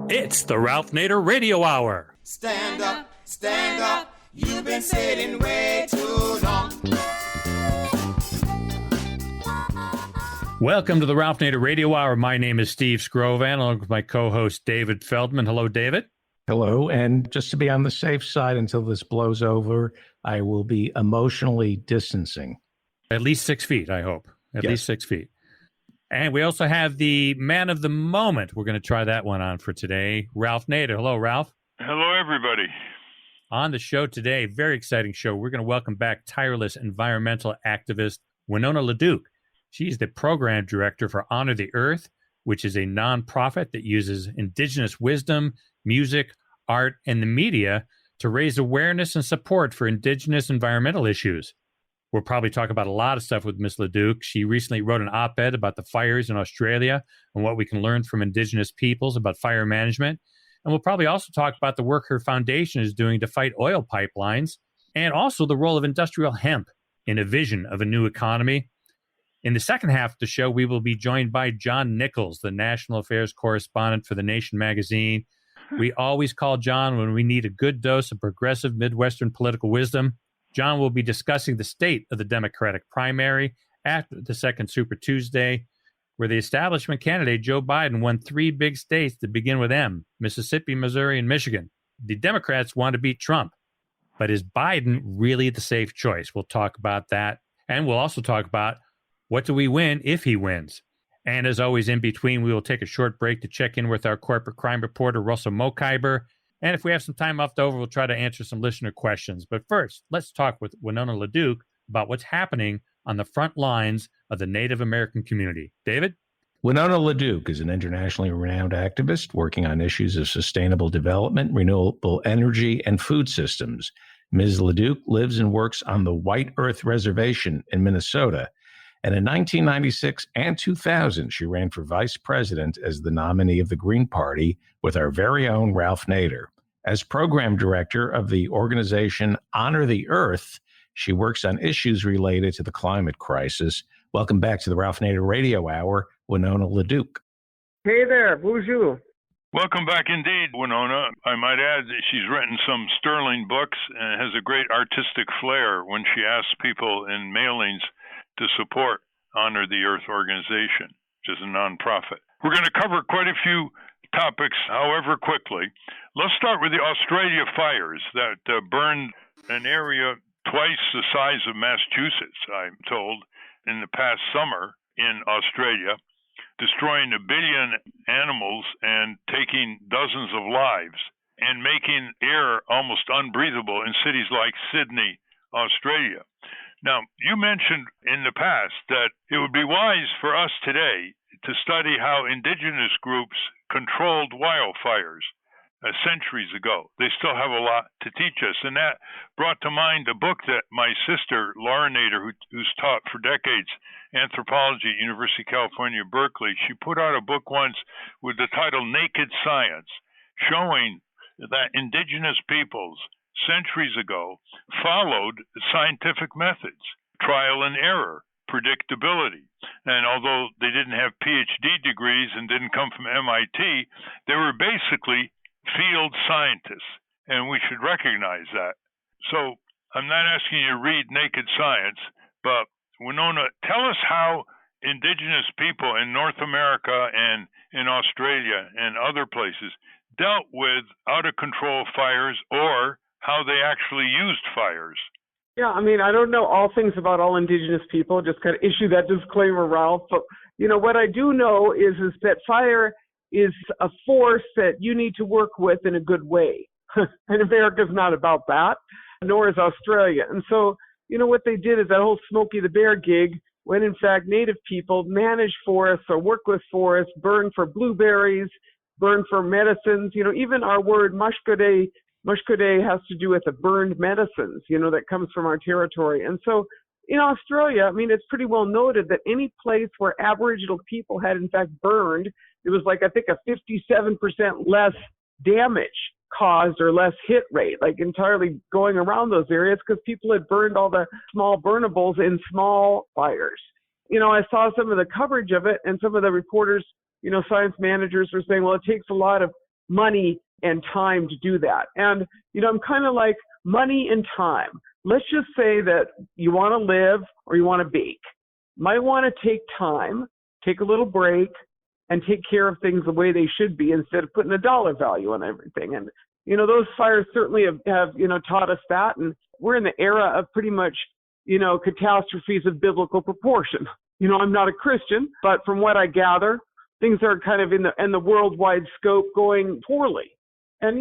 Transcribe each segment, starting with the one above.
It's the Ralph Nader Radio Hour. Stand up, you've been sitting way too long. Welcome to the Ralph Nader Radio Hour. My name is Steve Scrovan, along with my co-host David Feldman. Hello, David. Hello, and just to be on the safe side until this blows over, I will be emotionally distancing. At least 6 feet, I hope. At least 6 feet. And we also have the man of the moment. We're going to try that one on for today, Ralph Nader. Hello, Ralph. Hello, everybody. On the show today, very exciting show. We're going to welcome back tireless environmental activist Winona LaDuke. She's the program director for Honor the Earth, which is a nonprofit that uses indigenous wisdom, music, art, and the media to raise awareness and support for indigenous environmental issues. We'll probably talk about a lot of stuff with Miss LaDuke. She recently wrote an op-ed about the fires in Australia and what we can learn from indigenous peoples about fire management. And we'll probably also talk about the work her foundation is doing to fight oil pipelines and also the role of industrial hemp in a vision of a new economy. In the second half of the show, we will be joined by John Nichols, the national affairs correspondent for The Nation magazine. We always call John when we need a good dose of progressive Midwestern political wisdom. John will be discussing the state of the Democratic primary after the second Super Tuesday, where the establishment candidate Joe Biden won three big states that begin with M: Mississippi, Missouri, and Michigan. The Democrats want to beat Trump, but is Biden really the safe choice? We'll talk about that, and we'll also talk about what do we win if he wins. And as always, in between, we will take a short break to check in with our corporate crime reporter, Russell Mokhiber. And if we have some time left over, we'll try to answer some listener questions. But first, let's talk with Winona LaDuke about what's happening on the front lines of the Native American community. David? Winona LaDuke is an internationally renowned activist working on issues of sustainable development, renewable energy, and food systems. Ms. LaDuke lives and works on the White Earth Reservation in Minnesota. And in 1996 and 2000, she ran for vice president as the nominee of the Green Party with our very own Ralph Nader. As program director of the organization Honor the Earth, she works on issues related to the climate crisis. Welcome back to the Ralph Nader Radio Hour, Winona LaDuke. Hey there, bonjour. Welcome back indeed, Winona. I might add that she's written some sterling books and has a great artistic flair when she asks people in mailings to support Honor the Earth organization, which is a nonprofit. We're going to cover quite a few topics, however, quickly. Let's start with the Australia fires that burned an area twice the size of Massachusetts, I'm told, in the past summer in Australia, destroying 1 billion animals and taking dozens of lives and making air almost unbreathable in cities like Sydney, Australia. Now, you mentioned in the past that it would be wise for us today to study how indigenous groups controlled wildfires centuries ago. They still have a lot to teach us. And that brought to mind a book that my sister, Laura Nader, who's taught for decades anthropology at University of California, Berkeley, she put out a book once with the title Naked Science, showing that indigenous peoples centuries ago followed scientific methods, trial and error, predictability. And although they didn't have PhD degrees and didn't come from MIT, they were basically field scientists, and we should recognize that. So I'm not asking you to read Naked Science, but Winona, tell us how indigenous people in North America and in Australia and other places dealt with out-of-control fires or how they actually used fires. Yeah, I mean, I don't know all things about all indigenous people, just kind of issue that disclaimer, Ralph. But, you know, what I do know is that fire is a force that you need to work with in a good way. And America's not about that, nor is Australia. And so, you know, what they did is that whole Smokey the Bear gig, when in fact Native people manage forests or work with forests, burn for blueberries, burn for medicines. You know, even our word mushkode has to do with the burned medicines, you know, that comes from our territory. And so in Australia, I mean, it's pretty well noted that any place where Aboriginal people had in fact burned, it was like, I think, a 57% less damage caused or less hit rate, like entirely going around those areas because people had burned all the small burnables in small fires. You know, I saw some of the coverage of it and some of the reporters, you know, science managers were saying, well, it takes a lot of money and time to do that. And, I'm kind of like money and time. Let's just say that you want to live or you want to bake. Might want to take time, take a little break, and take care of things the way they should be instead of putting a dollar value on everything. And, those fires certainly have taught us that. And we're in the era of pretty much, catastrophes of biblical proportion. I'm not a Christian, but from what I gather, things are kind of in the worldwide scope going poorly. And,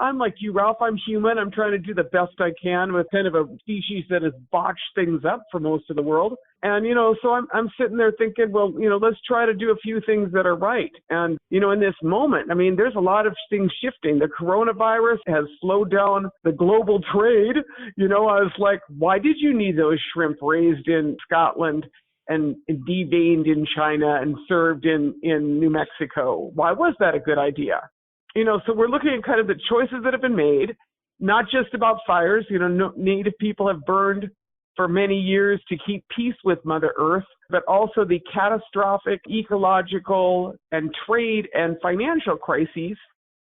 I'm like you, Ralph. I'm human. I'm trying to do the best I can with kind of a species that has botched things up for most of the world. And, so I'm sitting there thinking, well, let's try to do a few things that are right. And, in this moment, there's a lot of things shifting. The coronavirus has slowed down the global trade. I was like, why did you need those shrimp raised in Scotland and deveined in China and served in New Mexico? Why was that a good idea? So we're looking at kind of the choices that have been made, not just about fires. Native people have burned for many years to keep peace with Mother Earth, but also the catastrophic ecological and trade and financial crises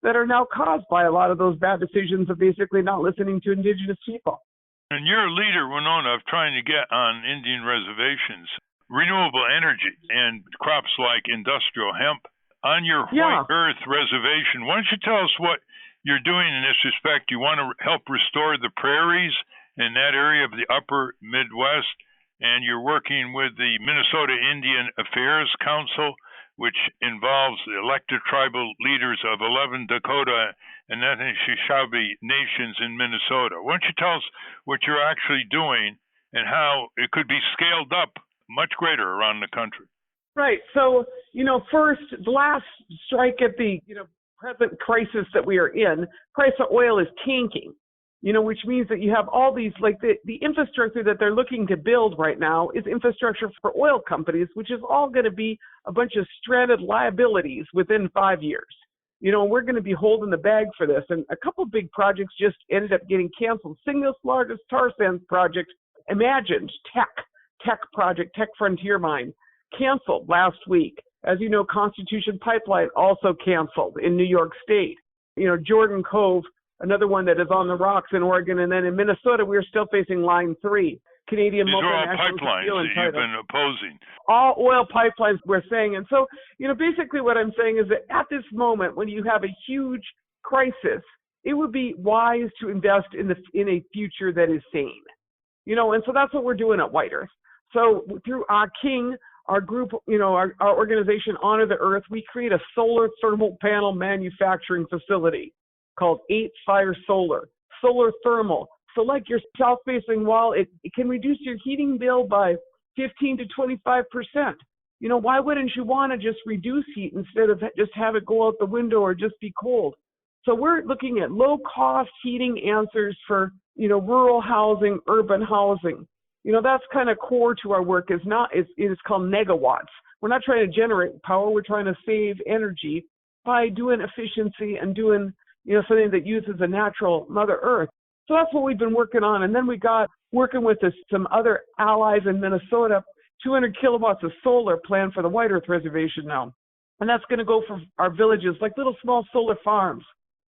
that are now caused by a lot of those bad decisions of basically not listening to indigenous people. And you're a leader, Winona, of trying to get on Indian reservations renewable energy and crops like industrial hemp. On your White Earth reservation, why don't you tell us what you're doing in this respect? You want to help restore the prairies in that area of the upper Midwest, and you're working with the Minnesota Indian Affairs Council, which involves the elected tribal leaders of 11 Dakota and Anishinaabe nations in Minnesota. Why don't you tell us what you're actually doing and how it could be scaled up much greater around the country? Right. So, first, the last strike at the, present crisis that we are in, price of oil is tanking, which means that you have all these, like the infrastructure that they're looking to build right now is infrastructure for oil companies, which is all going to be a bunch of stranded liabilities within 5 years. We're going to be holding the bag for this. And a couple big projects just ended up getting canceled. Single largest tar sands project imagined, Tech project, Tech Frontier Mine, canceled last week. As you know, Constitution Pipeline also canceled in New York State. Jordan Cove, another one that is on the rocks in Oregon. And then in Minnesota, we're still facing Line 3. Canadian These are all multinational pipelines steel and that you've been opposing. All oil pipelines, we're saying. And so, basically what I'm saying is that at this moment, when you have a huge crisis, it would be wise to invest in a future that is sane. And so that's what we're doing at White Earth. So through our King, our group, our organization, Honor the Earth, we create a solar thermal panel manufacturing facility called 8 Fire Solar thermal. So like your south-facing wall, it can reduce your heating bill by 15 to 25%. Why wouldn't you want to just reduce heat instead of just have it go out the window or just be cold? So we're looking at low-cost heating answers for, rural housing, urban housing. That's kind of core to our work. It is called megawatts. We're not trying to generate power. We're trying to save energy by doing efficiency and doing, something that uses a natural Mother Earth. So that's what we've been working on. And then we got working with some other allies in Minnesota, 200 kilowatts of solar planned for the White Earth Reservation now. And that's going to go for our villages, like little small solar farms,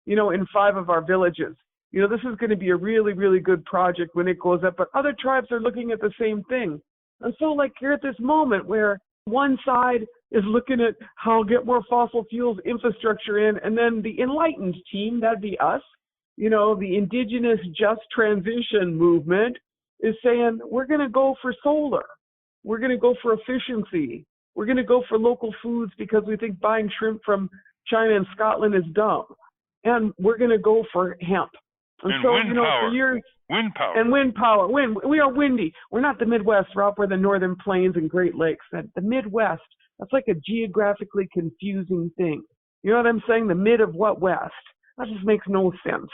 in 5 of our villages. This is going to be a really, really good project when it goes up, but other tribes are looking at the same thing. And so like you're at this moment where one side is looking at how to get more fossil fuels infrastructure in, and then the enlightened team, that'd be us, the indigenous just transition movement is saying, we're going to go for solar. We're going to go for efficiency. We're going to go for local foods because we think buying shrimp from China and Scotland is dumb. And we're going to go for hemp. And so, wind power. For years, wind power. And wind power. We are windy. We're not the Midwest. We're out where the Northern Plains and Great Lakes. The Midwest, that's like a geographically confusing thing. You know what I'm saying? The mid of what West? That just makes no sense.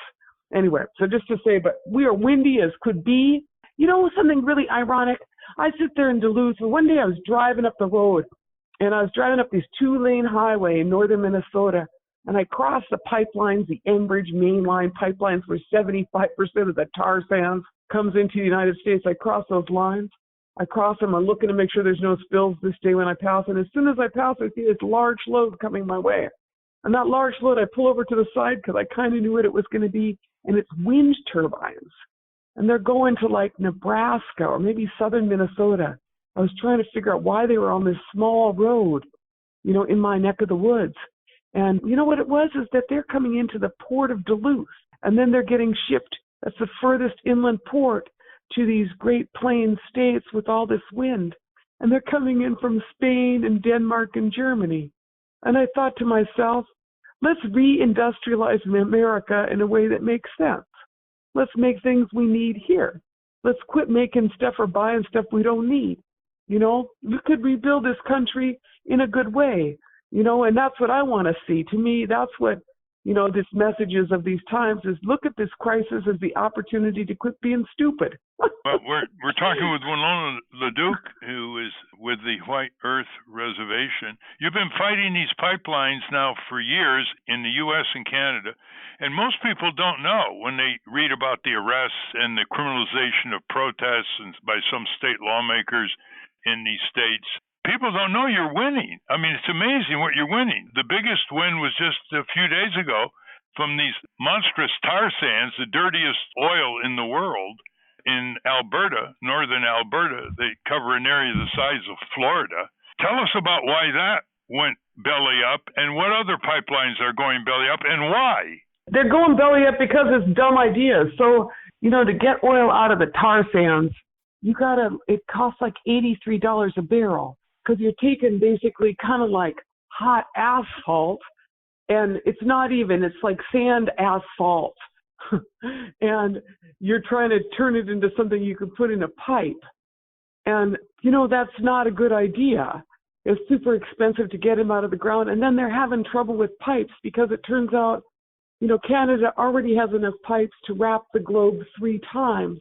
Anyway, so just to say, but we are windy as could be. Something really ironic? I sit there in Duluth, and one day I was driving up the road, and I was driving up this 2-lane highway in northern Minnesota, and I crossed the pipelines, the Enbridge mainline pipelines, where 75% of the tar sands comes into the United States. I cross those lines. I cross them. I'm looking to make sure there's no spills this day when I pass. And as soon as I pass, I see this large load coming my way. And that large load, I pull over to the side because I kind of knew what it was going to be, and it's wind turbines. And they're going to like Nebraska or maybe southern Minnesota. I was trying to figure out why they were on this small road, in my neck of the woods. And you know what it was is that they're coming into the port of Duluth, and then they're getting shipped. That's the furthest inland port to these Great Plains states with all this wind. And they're coming in from Spain and Denmark and Germany. And I thought to myself, let's re-industrialize America in a way that makes sense. Let's make things we need here. Let's quit making stuff or buying stuff we don't need. We could rebuild this country in a good way, and that's what I want to see. To me, that's what, this messages of these times is look at this crisis as the opportunity to quit being stupid. Well, we're talking with Winona LaDuke, who is with the White Earth Reservation. You've been fighting these pipelines now for years in the U.S. and Canada, and most people don't know when they read about the arrests and the criminalization of protests by some state lawmakers in these states. People don't know you're winning. I mean, it's amazing what you're winning. The biggest win was just a few days ago from these monstrous tar sands, the dirtiest oil in the world, in Alberta, northern Alberta. They cover an area the size of Florida. Tell us about why that went belly up and what other pipelines are going belly up and why. They're going belly up because it's dumb ideas. So, to get oil out of the tar sands, it costs like $83 a barrel because you're taking basically kind of like hot asphalt, and it's like sand asphalt. And you're trying to turn it into something you can put in a pipe. And, that's not a good idea. It's super expensive to get them out of the ground. And then they're having trouble with pipes because it turns out, Canada already has enough pipes to wrap the globe 3 times.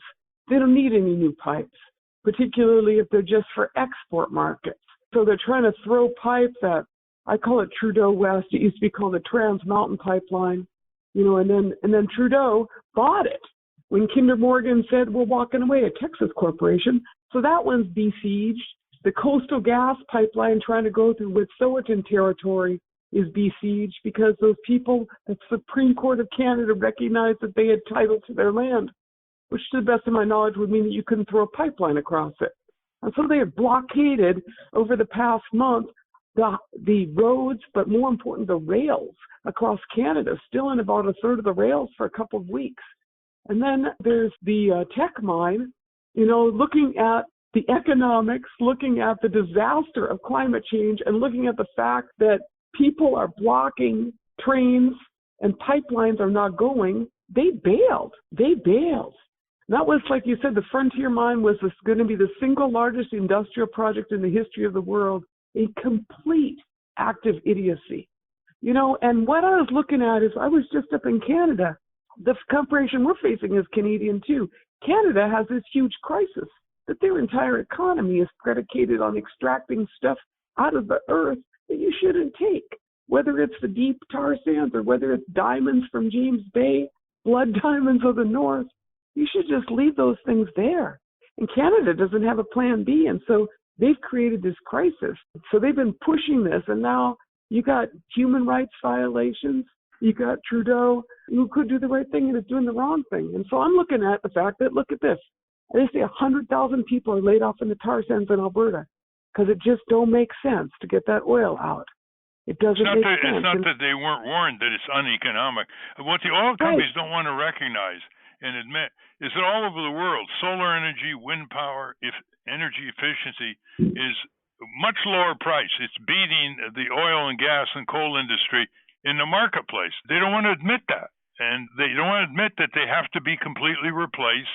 They don't need any new pipes, particularly if they're just for export markets. So they're trying to throw pipe that, I call it Trudeau West. It used to be called the Trans Mountain Pipeline. And then Trudeau bought it when Kinder Morgan said, we're walking away, a Texas corporation. So that one's besieged. The Coastal Gas Pipeline trying to go through Wet'suwet'en territory is besieged because those people, the Supreme Court of Canada recognized that they had title to their land, which to the best of my knowledge would mean that you couldn't throw a pipeline across it. And so they have blockaded over the past month the roads, but more important, the rails across Canada, still in about a third of the rails for a couple of weeks. And then there's the tech mine, looking at the economics, looking at the disaster of climate change, and looking at the fact that people are blocking trains and pipelines are not going. They bailed. That was, like you said, the Frontier Mine was going to be the single largest industrial project in the history of the world, a complete act of idiocy. And what I was looking at is I was just up in Canada. The comparison we're facing is Canadian too. Canada has this huge crisis that their entire economy is predicated on extracting stuff out of the earth that you shouldn't take, whether it's the deep tar sands or whether it's diamonds from James Bay, blood diamonds of the north. You should just leave those things there. And Canada doesn't have a plan B, and so they've created this crisis. So they've been pushing this, and now you got human rights violations. You got Trudeau, who could do the right thing and is doing the wrong thing. And so I'm looking at the fact that, look at this. They say 100,000 people are laid off in the tar sands in Alberta because it just don't make sense to get that oil out. It doesn't make sense. It's not that they weren't warned that it's uneconomic. What the oil companies don't want to recognize and admit is that all over the world, solar energy, wind power, energy efficiency is much lower price. It's beating the oil and gas and coal industry in the marketplace. They don't want to admit that. And they don't want to admit that they have to be completely replaced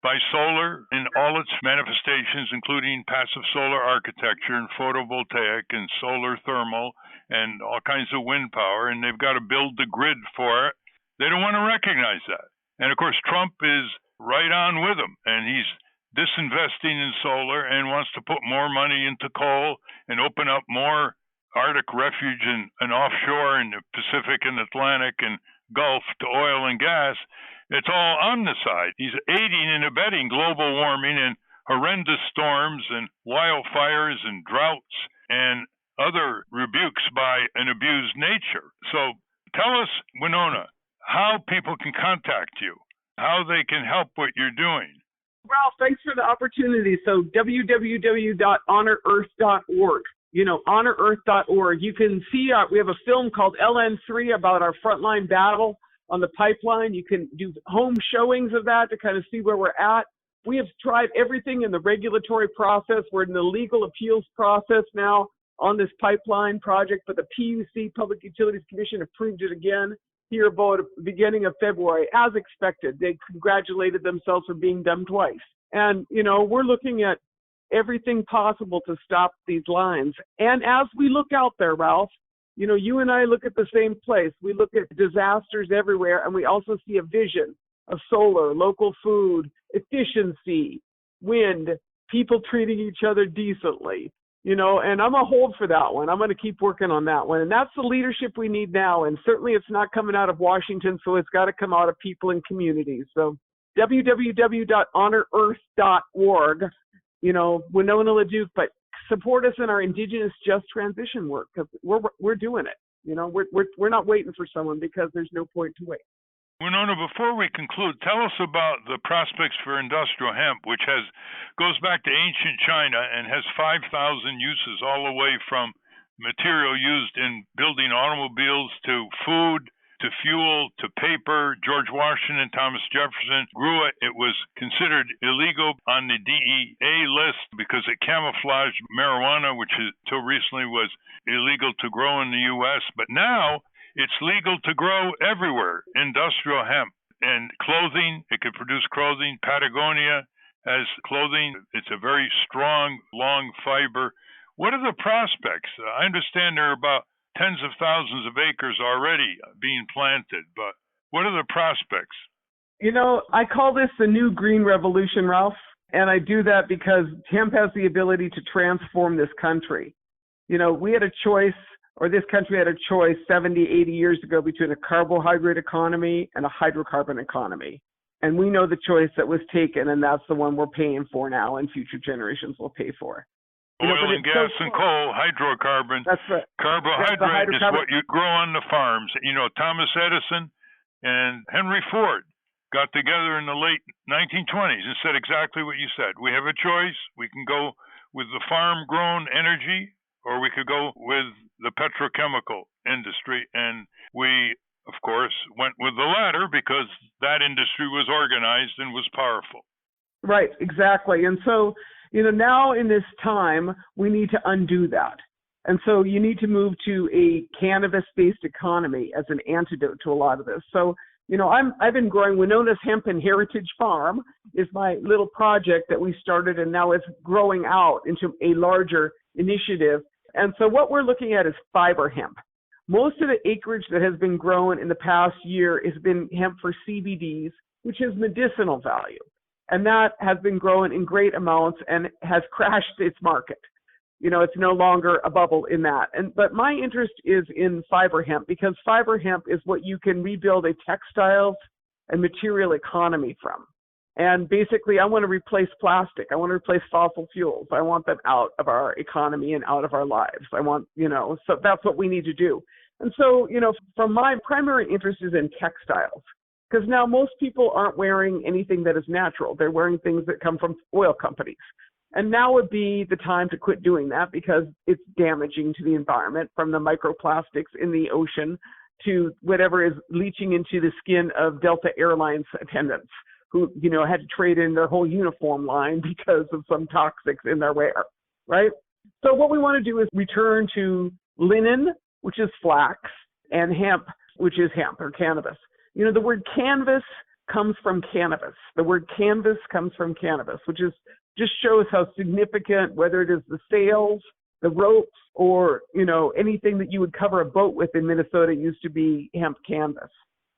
by solar in all its manifestations, including passive solar architecture and photovoltaic and solar thermal and all kinds of wind power. And they've got to build the grid for it. They don't want to recognize that. And of course, Trump is right on with them, and he's disinvesting in solar and wants to put more money into coal and open up more Arctic refuge and offshore in the Pacific and Atlantic and Gulf to oil and gas. It's all on the side. He's aiding and abetting global warming and horrendous storms and wildfires and droughts and other rebukes by an abused nature. So tell us, Winona, how people can contact you, how they can help what you're doing. Ralph, thanks for the opportunity. So www.honorearth.org. Honorearth.org. You can see we have a film called LN3 about our frontline battle on the pipeline. You can do home showings of that to kind of see where we're at. We have tried everything in the regulatory process. We're in the legal appeals process now on this pipeline project, but the PUC, Public Utilities Commission, approved it again here about the beginning of February, as expected. They congratulated themselves for being done twice. And, we're looking at everything possible to stop these lines. And as we look out there, Ralph, you and I look at the same place. We look at disasters everywhere, and we also see a vision of solar, local food, efficiency, wind, people treating each other decently, and I'm a hold for that one. I'm going to keep working on that one. And that's the leadership we need now. And certainly it's not coming out of Washington, so it's got to come out of people and communities. So www.honorearth.org, Winona LaDuke, but support us in our Indigenous just transition work, because we're doing it. We're not waiting for someone, because there's no point to wait. Winona, before we conclude, tell us about the prospects for industrial hemp, which goes back to ancient China and has 5,000 uses, all the way from material used in building automobiles to food to fuel to paper. George Washington, Thomas Jefferson grew it. It was considered illegal on the DEA list because it camouflaged marijuana, which until recently was illegal to grow in the U.S. But now it's legal to grow everywhere, industrial hemp. And clothing, it could produce clothing. Patagonia has clothing. It's a very strong, long fiber. What are the prospects? I understand there are about tens of thousands of acres already being planted, but what are the prospects? I call this the new green revolution, Ralph, and I do that because hemp has the ability to transform this country. We had a choice, or this country had a choice 70, 80 years ago between a carbohydrate economy and a hydrocarbon economy. And we know the choice that was taken, and that's the one we're paying for now, and future generations will pay for. Oil and gas and coal, hydrocarbon. That's right. Carbohydrate is what you grow on the farms. Thomas Edison and Henry Ford got together in the late 1920s and said exactly what you said. We have a choice. We can go with the farm-grown energy, or we could go with the petrochemical industry. And we, of course, went with the latter because that industry was organized and was powerful. Right, exactly. And so, now in this time, we need to undo that. And so you need to move to a cannabis-based economy as an antidote to a lot of this. So, I've been growing Winona's Hemp and Heritage Farm is my little project that we started, and now it's growing out into a larger initiative. And so what we're looking at is fiber hemp. Most of the acreage that has been grown in the past year has been hemp for CBDs, which has medicinal value. And that has been growing in great amounts and has crashed its market. It's no longer a bubble in that. But my interest is in fiber hemp, because fiber hemp is what you can rebuild a textiles and material economy from. And basically, I want to replace plastic. I want to replace fossil fuels. I want them out of our economy and out of our lives. So that's what we need to do. And so, from my primary interest is in textiles, because now most people aren't wearing anything that is natural. They're wearing things that come from oil companies. And now would be the time to quit doing that, because it's damaging to the environment, from the microplastics in the ocean to whatever is leaching into the skin of Delta Airlines attendants who, had to trade in their whole uniform line because of some toxics in their wear, right? So what we want to do is return to linen, which is flax, and hemp, which is hemp or cannabis. The word canvas comes from cannabis. The word canvas comes from cannabis, which just shows how significant, whether it is the sails, the ropes, or, anything that you would cover a boat with in Minnesota used to be hemp canvas.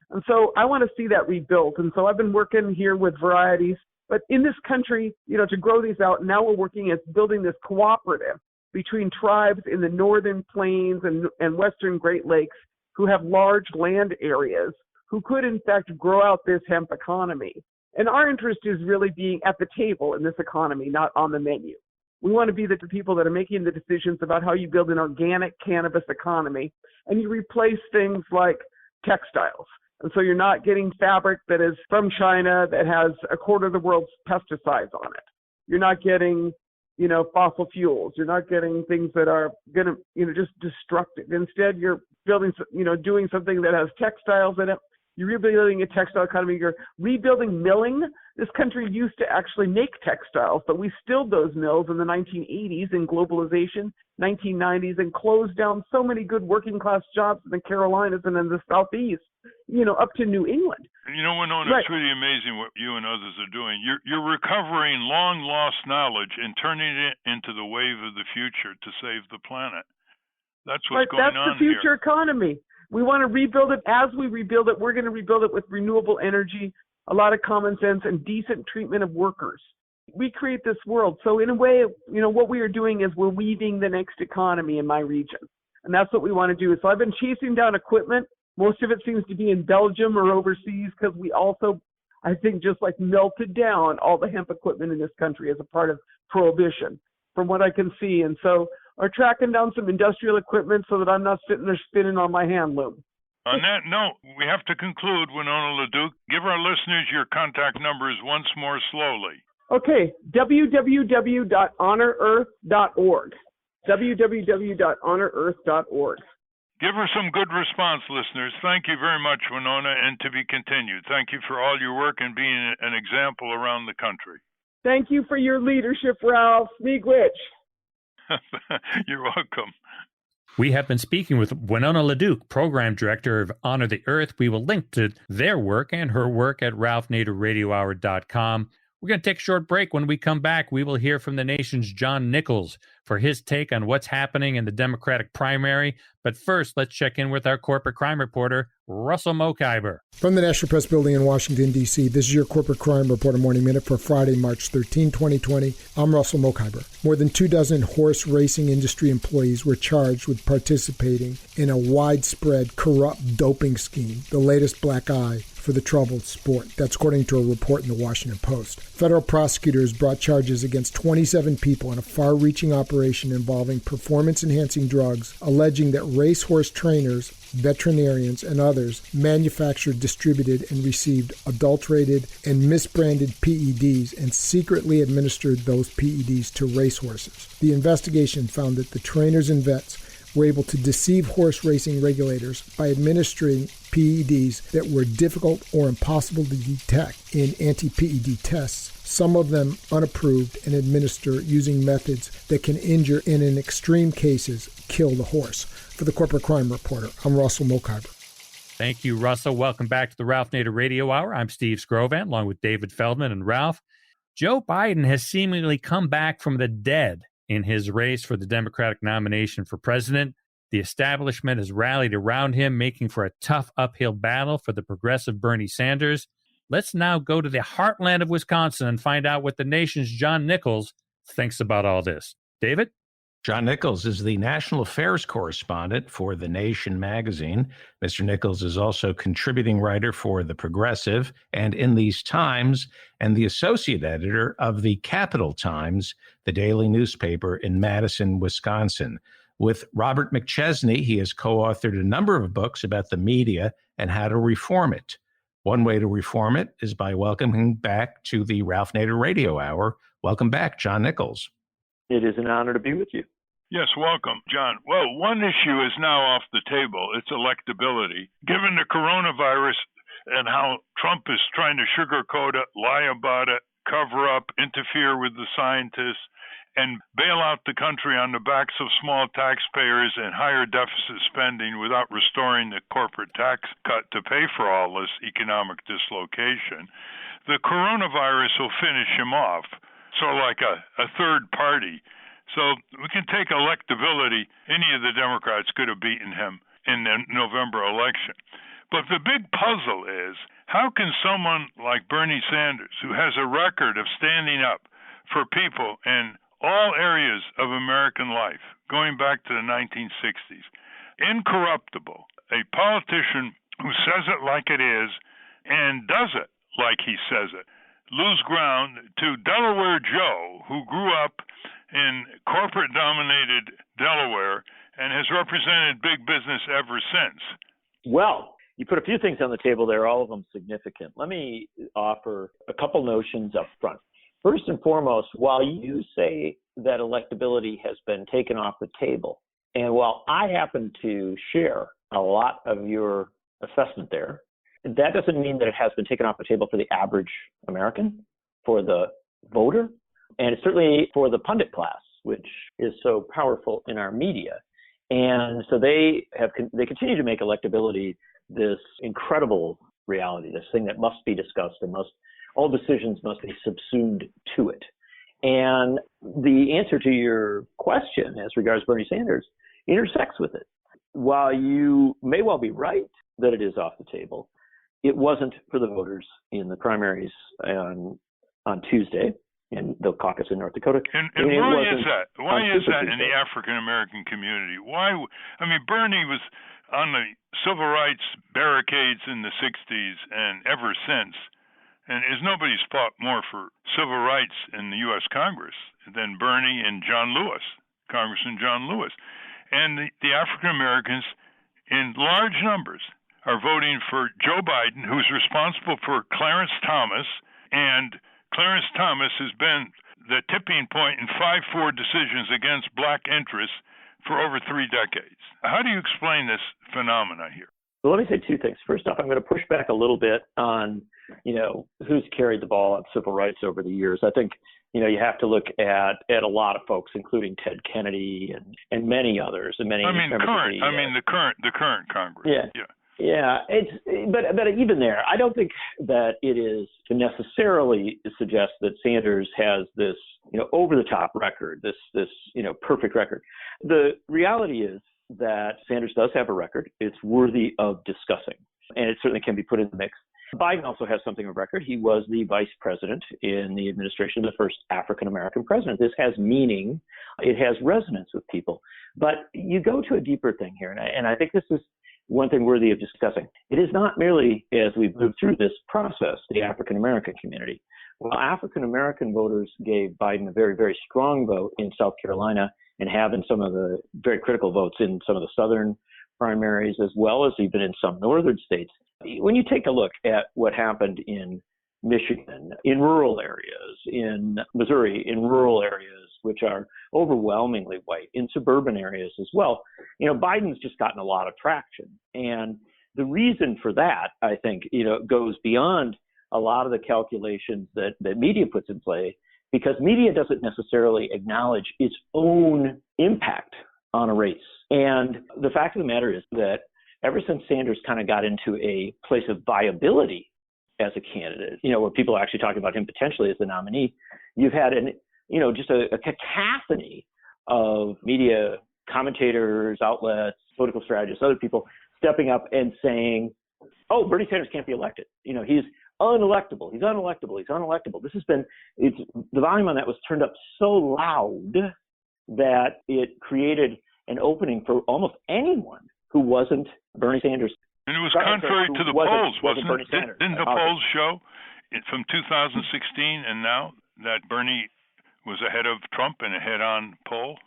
And so I want to see that rebuilt. And so I've been working here with varieties, but in this country, to grow these out, now we're working at building this cooperative between tribes in the northern plains and western Great Lakes who have large land areas who could, in fact, grow out this hemp economy. And our interest is really being at the table in this economy, not on the menu. We want to be the people that are making the decisions about how you build an organic cannabis economy, and you replace things like textiles. And so you're not getting fabric that is from China that has a quarter of the world's pesticides on it. You're not getting, fossil fuels. You're not getting things that are going to, just destructive. Instead, you're building, doing something that has textiles in it. You're rebuilding a textile economy. You're rebuilding milling. This country used to actually make textiles, but we stilled those mills in the 1980s in globalization, 1990s, and closed down so many good working class jobs in the Carolinas and in the Southeast, up to New England. Winona, Right. It's really amazing what you and others are doing. You're recovering long lost knowledge and turning it into the wave of the future to save the planet. That's what's going on here. That's the future economy. We want to rebuild it. As we rebuild it, we're going to rebuild it with renewable energy, a lot of common sense, and decent treatment of workers. We create this world. So in a way, what we are doing is we're weaving the next economy in my region. And that's what we want to do. So I've been chasing down equipment. Most of it seems to be in Belgium or overseas because we also, I think, just melted down all the hemp equipment in this country as a part of prohibition, from what I can see. And so are tracking down some industrial equipment so that I'm not sitting there spinning on my hand loom. On that note, we have to conclude, Winona LaDuke. Give our listeners your contact numbers once more slowly. Okay, www.honorearth.org. www.honorearth.org. Give her some good response, listeners. Thank you very much, Winona, and to be continued. Thank you for all your work and being an example around the country. Thank you for your leadership, Ralph. Miigwech. You're welcome. We have been speaking with Winona LaDuke, Program Director of Honor the Earth. We will link to their work and her work at ralphnaderradiohour.com. We're going to take a short break. When we come back, we will hear from the nation's John Nichols for his take on what's happening in the Democratic primary. But first, let's check in with our corporate crime reporter, Russell Mokhiber. From the National Press Building in Washington, D.C., this is your Corporate Crime Reporter Morning Minute for Friday, March 13, 2020. I'm Russell Mokhiber. More than 24 horse racing industry employees were charged with participating in a widespread corrupt doping scheme, the latest black eye for the troubled sport. That's according to a report in the Washington Post. Federal prosecutors brought charges against 27 people in a far-reaching operation involving performance-enhancing drugs, alleging that racehorse trainers, veterinarians, and others manufactured, distributed, and received adulterated and misbranded PEDs and secretly administered those PEDs to racehorses. The investigation found that the trainers and vets were able to deceive horse racing regulators by administering PEDs that were difficult or impossible to detect in anti-PED tests, some of them unapproved, and administer using methods that can injure and in extreme cases kill the horse. For the Corporate Crime Reporter, I'm Russell Mokhiber. Thank you, Russell. Welcome back to the Ralph Nader Radio Hour. I'm Steve Scrovan, along with David Feldman and Ralph. Joe Biden has seemingly come back from the dead in his race for the Democratic nomination for president. The establishment has rallied around him, making for a tough uphill battle for the progressive Bernie Sanders. Let's now go to the heartland of Wisconsin and find out what the nation's John Nichols thinks about all this. David? John Nichols is the national affairs correspondent for The Nation magazine. Mr. Nichols is also contributing writer for The Progressive and In These Times, and the associate editor of the Capital Times, the daily newspaper in Madison, Wisconsin. With Robert McChesney, he has co-authored a number of books about the media and how to reform it. One way to reform it is by welcoming back to the Ralph Nader Radio Hour. Welcome back, John Nichols. It is an honor to be with you. Yes, welcome, John. Well, one issue is now off the table. It's electability. Given the coronavirus and how Trump is trying to sugarcoat it, lie about it, cover up, interfere with the scientists, and bail out the country on the backs of small taxpayers and higher deficit spending without restoring the corporate tax cut to pay for all this economic dislocation, the coronavirus will finish him off, sort of like a third party. So we can take electability. Any of the Democrats could have beaten him in the November election. But the big puzzle is, how can someone like Bernie Sanders, who has a record of standing up for people in all areas of American life, going back to the 1960s, incorruptible, a politician who says it like it is and does it like he says it, lose ground to Delaware Joe, who grew up in corporate-dominated Delaware and has represented big business ever since. Well, you put a few things on the table there, all of them significant. Let me offer a couple notions up front. First and foremost, while you say that electability has been taken off the table, and while I happen to share a lot of your assessment there, that doesn't mean that it has been taken off the table for the average American, for the voter, and certainly for the pundit class, which is so powerful in our media. And so they continue to make electability this incredible reality, this thing that must be discussed and all decisions must be subsumed to it. And the answer to your question as regards Bernie Sanders intersects with it. While you may well be right that it is off the table, it wasn't for the voters in the primaries on Tuesday, and the caucus in North Dakota. And why is that? Why is that in the African American community? Why? I mean, Bernie was on the civil rights barricades in the 60s and ever since, and nobody's fought more for civil rights in the U.S. Congress than Bernie and John Lewis, Congressman John Lewis. And the African Americans, in large numbers, are voting for Joe Biden, who's responsible for Clarence Thomas, and Clarence Thomas has been the tipping point in 5-4 decisions against black interests for over 3 decades. How do you explain this phenomena here? Well, let me say two things. First off, I'm going to push back a little bit on, who's carried the ball on civil rights over the years. I think, you have to look at a lot of folks, including Ted Kennedy and many others, and many. The current Congress. Yeah. Yeah, but even there, I don't think that it is to necessarily suggest that Sanders has this, over the top record, this perfect record. The reality is that Sanders does have a record. It's worthy of discussing, and it certainly can be put in the mix. Biden also has something of record. He was the vice president in the administration of the first African-American president. This has meaning. It has resonance with people. But you go to a deeper thing here, and I think this is one thing worthy of discussing. It is not merely, as we've moved through this process, the African-American community. While African-American voters gave Biden a very, very strong vote in South Carolina and have in some of the very critical votes in some of the southern primaries, as well as even in some northern states, when you take a look at what happened in Michigan, in rural areas, in Missouri, in rural areas, which are overwhelmingly white, in suburban areas as well, Biden's just gotten a lot of traction. And the reason for that, I think, goes beyond a lot of the calculations that media puts in play, because media doesn't necessarily acknowledge its own impact on a race. And the fact of the matter is that ever since Sanders kind of got into a place of viability as a candidate, where people are actually talking about him potentially as the nominee, you've had just a cacophony of media commentators, outlets, political strategists, other people stepping up and saying, oh, Bernie Sanders can't be elected. He's unelectable. He's unelectable. He's unelectable. The volume on that was turned up so loud that it created an opening for almost anyone who wasn't Bernie Sanders. And it was contrary to the polls, wasn't it? Didn't the polls show from 2016 and now that Bernie was ahead of Trump in a head-on poll?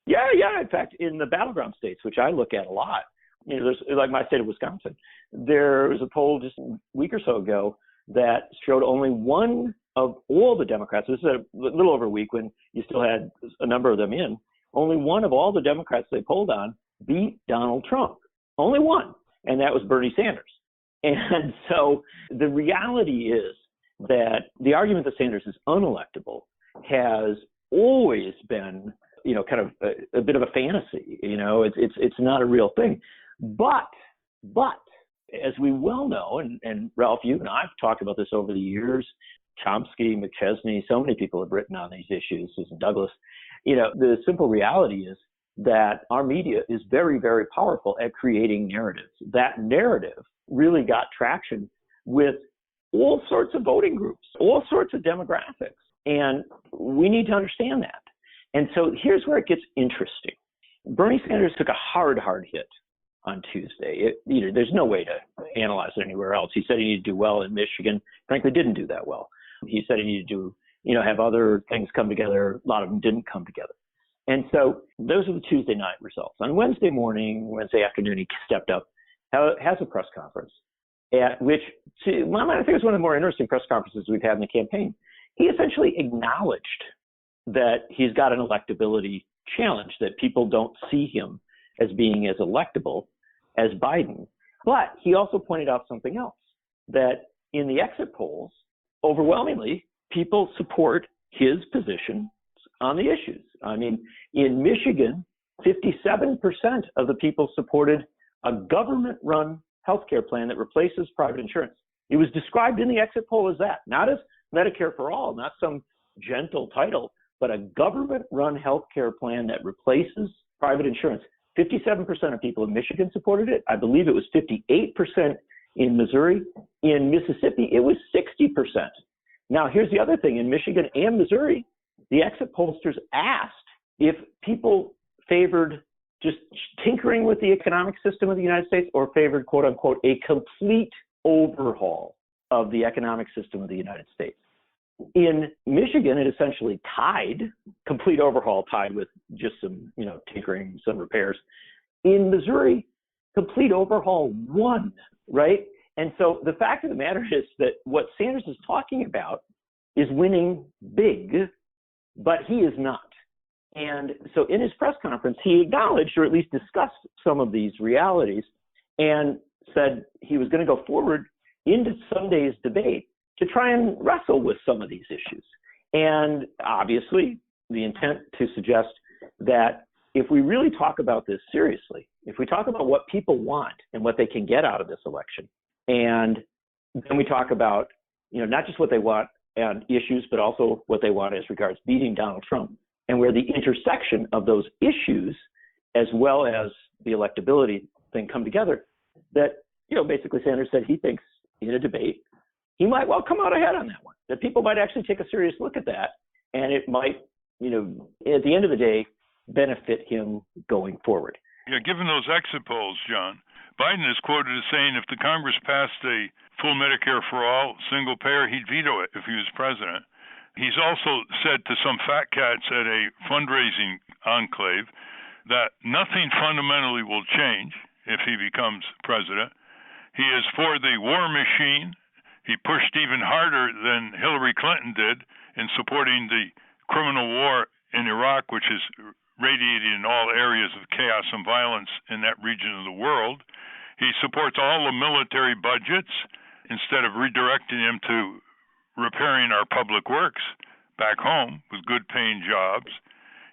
Yeah. In fact, in the battleground states, which I look at a lot, there's, like my state of Wisconsin, there was a poll just a week or so ago that showed only one of all the Democrats. This is a little over a week when you still had a number of them in. Only one of all the Democrats they polled on beat Donald Trump. Only one, and that was Bernie Sanders. And so the reality is that the argument that Sanders is unelectable has always been, kind of a bit of a fantasy. It's not a real thing. But as we well know, and Ralph, you and I have talked about this over the years, Chomsky, McChesney, so many people have written on these issues, Susan Douglas. The simple reality is that our media is very, very powerful at creating narratives. That narrative really got traction with all sorts of voting groups, all sorts of demographics. And we need to understand that. And so here's where it gets interesting. Bernie Sanders took a hard hit on Tuesday. There's no way to analyze it anywhere else. He said he needed to do well in Michigan. Frankly, didn't do that well. He said he needed to do have other things come together. A lot of them didn't come together. And so those are the Tuesday night results. On Wednesday morning, Wednesday afternoon, he stepped up, has a press conference, at which, to my mind, I think it's one of the more interesting press conferences we've had in the campaign. He essentially acknowledged that he's got an electability challenge, that people don't see him as being as electable as Biden. But he also pointed out something else, that in the exit polls, overwhelmingly, people support his position on the issues. I mean, in Michigan, 57% of the people supported a government-run healthcare plan that replaces private insurance. It was described in the exit poll as that, not as Medicare for all, not some gentle title, but a government-run healthcare plan that replaces private insurance. 57% of people in Michigan supported it. I believe it was 58% in Missouri. In Mississippi, it was 60%. Now, here's the other thing. In Michigan and Missouri, the exit pollsters asked if people favored just tinkering with the economic system of the United States or favored, quote unquote, a complete overhaul of the economic system of the United States. In Michigan, it essentially tied, complete overhaul tied with just some, tinkering, some repairs. In Missouri, complete overhaul won, right? And so the fact of the matter is that what Sanders is talking about is winning big, but he is not. And so in his press conference, he acknowledged, or at least discussed, some of these realities and said he was going to go forward into Sunday's debate to try and wrestle with some of these issues. And obviously, the intent to suggest that if we really talk about this seriously, if we talk about what people want and what they can get out of this election, and then we talk about, not just what they want and issues, but also what they want as regards beating Donald Trump, and where the intersection of those issues as well as the electability thing come together, that, basically Sanders said he thinks in a debate, he might well come out ahead on that one, that people might actually take a serious look at that, and it might, at the end of the day, benefit him going forward. Yeah, given those exit polls, John, Biden is quoted as saying if the Congress passed a full Medicare for all, single payer, he'd veto it if he was president. He's also said to some fat cats at a fundraising enclave that nothing fundamentally will change if he becomes president. He is for the war machine. He pushed even harder than Hillary Clinton did in supporting the criminal war in Iraq, which is radiating in all areas of chaos and violence in that region of the world. He supports all the military budgets instead of redirecting them to repairing our public works back home with good paying jobs.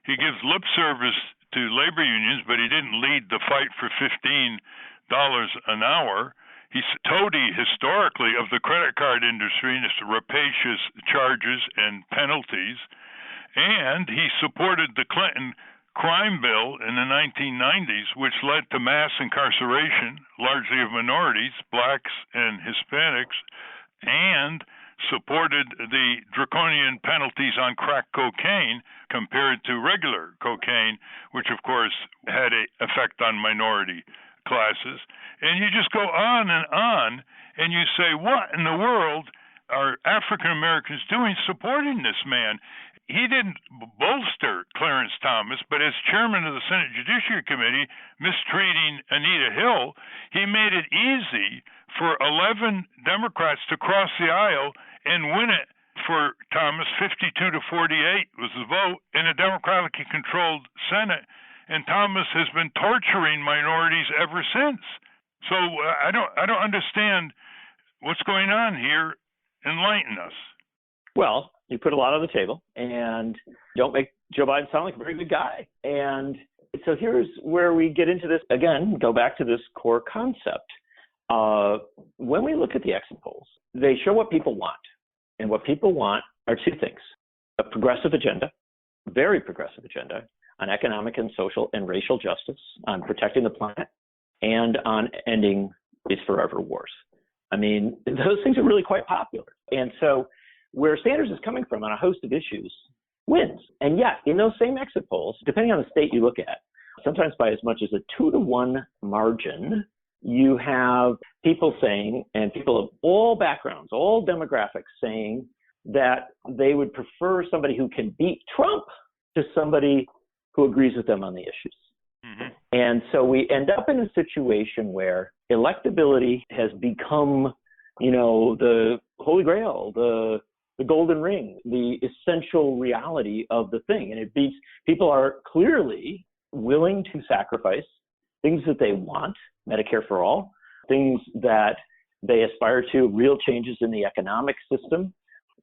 He gives lip service to labor unions, but he didn't lead the fight for $15 an hour. He's toady historically of the credit card industry and its rapacious charges and penalties. And he supported the Clinton crime bill in the 1990s, which led to mass incarceration, largely of minorities, blacks and Hispanics, and supported the draconian penalties on crack cocaine compared to regular cocaine, which of course had an effect on minority classes. And you just go on, and you say, what in the world are African Americans doing supporting this man? He didn't bolster Clarence Thomas, but as chairman of the Senate Judiciary Committee, mistreating Anita Hill, he made it easy for 11 Democrats to cross the aisle and win it for Thomas. 52 to 48 was the vote in a democratically controlled Senate, and Thomas has been torturing minorities ever since. So I don't understand what's going on here. Enlighten us. Well, you put a lot on the table and don't make Joe Biden sound like a very good guy. And so here's where we get into this again, go back to this core concept. When we look at the exit polls, they show what people want. And what people want are two things: a progressive agenda, very progressive agenda, on economic and social and racial justice, on protecting the planet, and on ending these forever wars. I mean, those things are really quite popular. And so where Sanders is coming from on a host of issues wins. And yet, in those same exit polls, depending on the state you look at, sometimes by as much as a 2-to-1 margin, you have people saying, and people of all backgrounds, all demographics saying that they would prefer somebody who can beat Trump to somebody who agrees with them on the issues. Mm-hmm. And so we end up in a situation where electability has become, the holy grail, the golden ring, the essential reality of the thing. And people are clearly willing to sacrifice things that they want, Medicare for all, things that they aspire to, real changes in the economic system,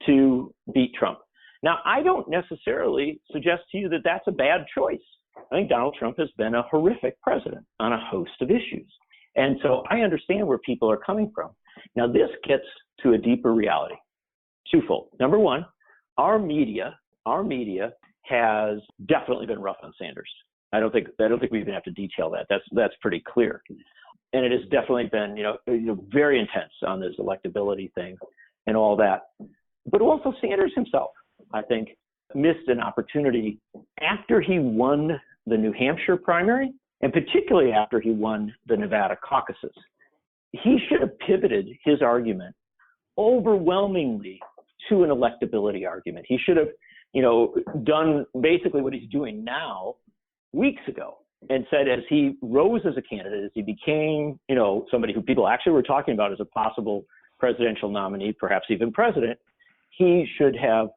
to beat Trump. Now, I don't necessarily suggest to you that that's a bad choice. I think Donald Trump has been a horrific president on a host of issues. And so I understand where people are coming from. Now, this gets to a deeper reality, twofold. Number one, our media has definitely been rough on Sanders. I don't think we even have to detail that. That's pretty clear. And it has definitely been, very intense on this electability thing and all that. But also Sanders himself, I think, missed an opportunity after he won the New Hampshire primary, and particularly after he won the Nevada caucuses. He should have pivoted his argument overwhelmingly to an electability argument. He should have, done basically what he's doing now weeks ago, and said as he rose as a candidate, as he became, somebody who people actually were talking about as a possible presidential nominee, perhaps even president, he should have,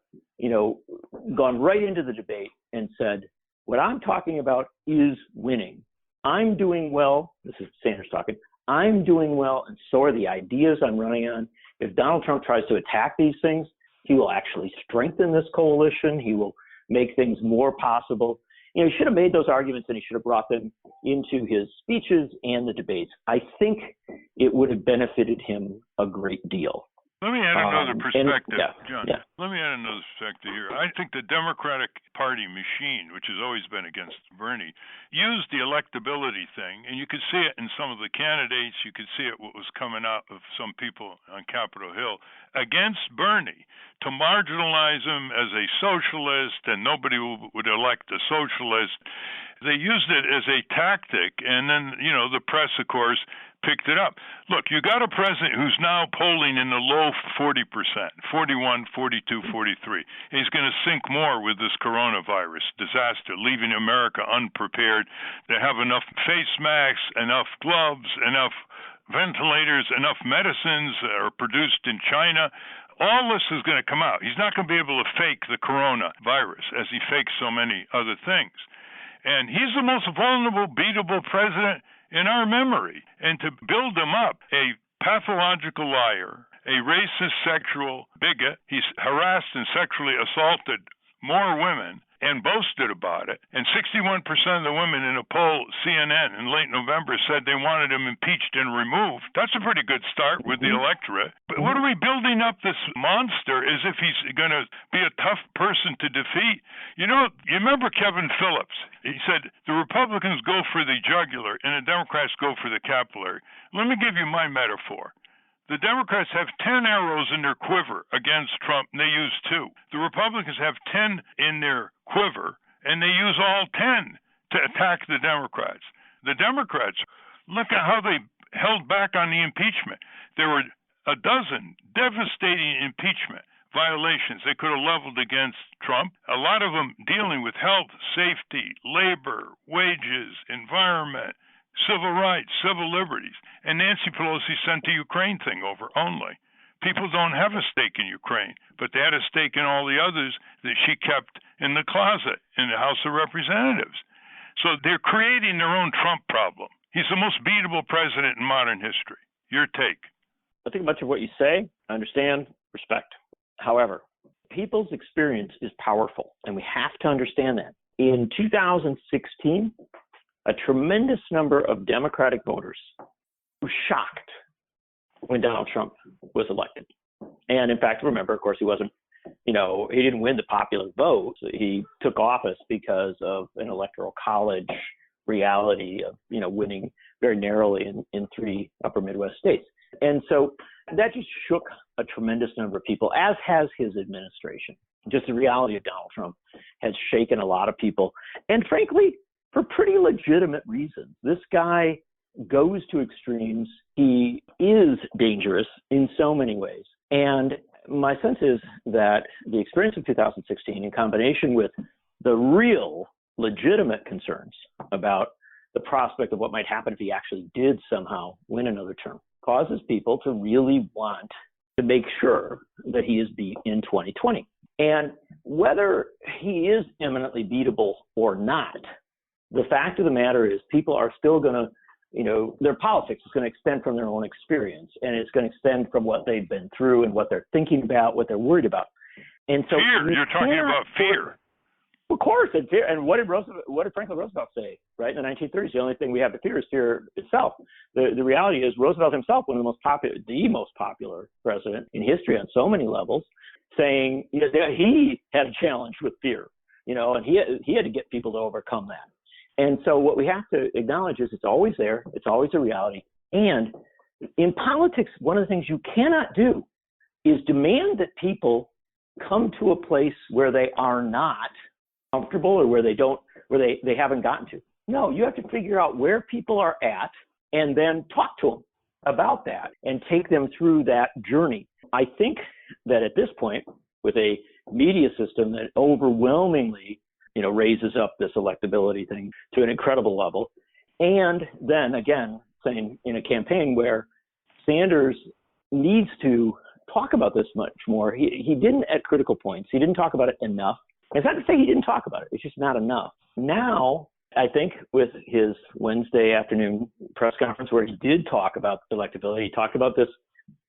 gone right into the debate and said, what I'm talking about is winning. I'm doing well. This is Sanders talking. I'm doing well, and so are the ideas I'm running on. If Donald Trump tries to attack these things, he will actually strengthen this coalition. He will make things more possible. He should have made those arguments, and he should have brought them into his speeches and the debates. I think it would have benefited him a great deal. Let me add another perspective, John. Yeah. Let me add another perspective here. I think the Democratic Party machine, which has always been against Bernie, used the electability thing, and you could see it in some of the candidates. You could see it what was coming out of some people on Capitol Hill against Bernie to marginalize him as a socialist, and nobody would elect a socialist. They used it as a tactic, and then, the press, of course, picked it up. Look, you got a president who's now polling in the low 40%, 41, 42, 43. He's going to sink more with this coronavirus disaster, leaving America unprepared to have enough face masks, enough gloves, enough ventilators, enough medicines are produced in China. All this is going to come out. He's not going to be able to fake the coronavirus as he fakes so many other things. And he's the most vulnerable, beatable president in our memory. And to build him up, a pathological liar, a racist sexual bigot, he's harassed and sexually assaulted more women and boasted about it. And 61% of the women in a poll, CNN, in late November said they wanted him impeached and removed. That's a pretty good start with the electorate. But what are we building up this monster as if he's going to be a tough person to defeat? You remember Kevin Phillips? He said the Republicans go for the jugular and the Democrats go for the capillary. Let me give you my metaphor. The Democrats have 10 arrows in their quiver against Trump, and they use 2. The Republicans have 10 in their quiver, and they use all 10 to attack the Democrats. The Democrats, look at how they held back on the impeachment. There were a dozen devastating impeachment violations they could have leveled against Trump, a lot of them dealing with health, safety, labor, wages, environment, civil rights, civil liberties. And Nancy Pelosi sent the Ukraine thing over only. People don't have a stake in Ukraine, but they had a stake in all the others that she kept in the closet in the House of Representatives. So they're creating their own Trump problem. He's the most beatable president in modern history. Your take? I think much of what you say, I understand, respect. However, people's experience is powerful, and we have to understand that. In 2016, a tremendous number of Democratic voters were shocked when Donald Trump was elected. And in fact, remember, of course, he wasn't, he didn't win the popular vote. He took office because of an electoral college reality of, winning very narrowly in 3 upper Midwest states. And so that just shook a tremendous number of people, as has his administration. Just the reality of Donald Trump has shaken a lot of people. And frankly, for pretty legitimate reasons. This guy goes to extremes. He is dangerous in so many ways. And my sense is that the experience of 2016, in combination with the real legitimate concerns about the prospect of what might happen if he actually did somehow win another term, causes people to really want to make sure that he is beat in 2020. And whether he is eminently beatable or not, the fact of the matter is people are still going to, their politics is going to extend from their own experience, and it's going to extend from what they've been through and what they're thinking about, what they're worried about. And so fear. You're talking about fear. Of course, and fear. And what did Franklin Roosevelt say, right, in the 1930s? The only thing we have to fear is fear itself. The reality is Roosevelt himself, one of the most popular president in history on so many levels, saying he had a challenge with fear, and he had to get people to overcome that. And so what we have to acknowledge is it's always there. It's always a reality. And in politics, one of the things you cannot do is demand that people come to a place where they are not comfortable or where they haven't gotten to. No, you have to figure out where people are at and then talk to them about that and take them through that journey. I think that at this point, with a media system that overwhelmingly raises up this electability thing to an incredible level. And then again, saying in a campaign where Sanders needs to talk about this much more. He didn't at critical points. He didn't talk about it enough. It's not to say he didn't talk about it. It's just not enough. Now, I think with his Wednesday afternoon press conference where he did talk about electability, he talked about this,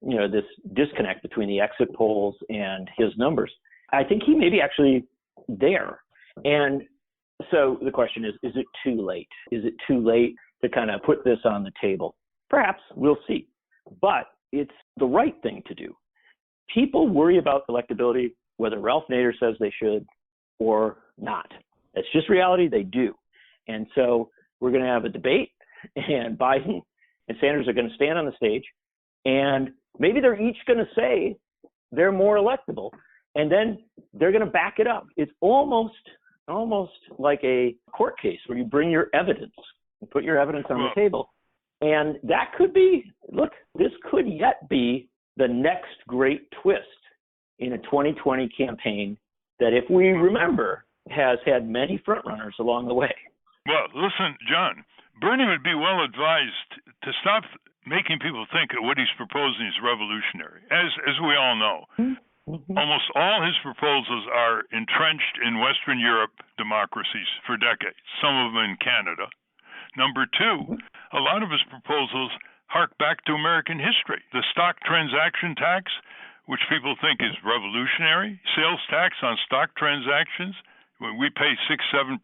this disconnect between the exit polls and his numbers. I think he may be actually there. And so the question is it too late? Is it too late to kind of put this on the table? Perhaps, we'll see. But it's the right thing to do. People worry about electability, whether Ralph Nader says they should or not. That's just reality. They do. And so we're going to have a debate, and Biden and Sanders are going to stand on the stage, and maybe they're each going to say they're more electable, and then they're going to back it up. It's almost like a court case where you bring your evidence and put your evidence on the table. And that could be, look, this could yet be the next great twist in a 2020 campaign that, if we remember, has had many frontrunners along the way. Well, listen, John, Bernie would be well advised to stop making people think that what he's proposing is revolutionary. As we all know, almost all his proposals are entrenched in Western Europe democracies for decades, some of them in Canada. Number two, a lot of his proposals hark back to American history. The stock transaction tax, which people think is revolutionary, sales tax on stock transactions. We pay 6-7%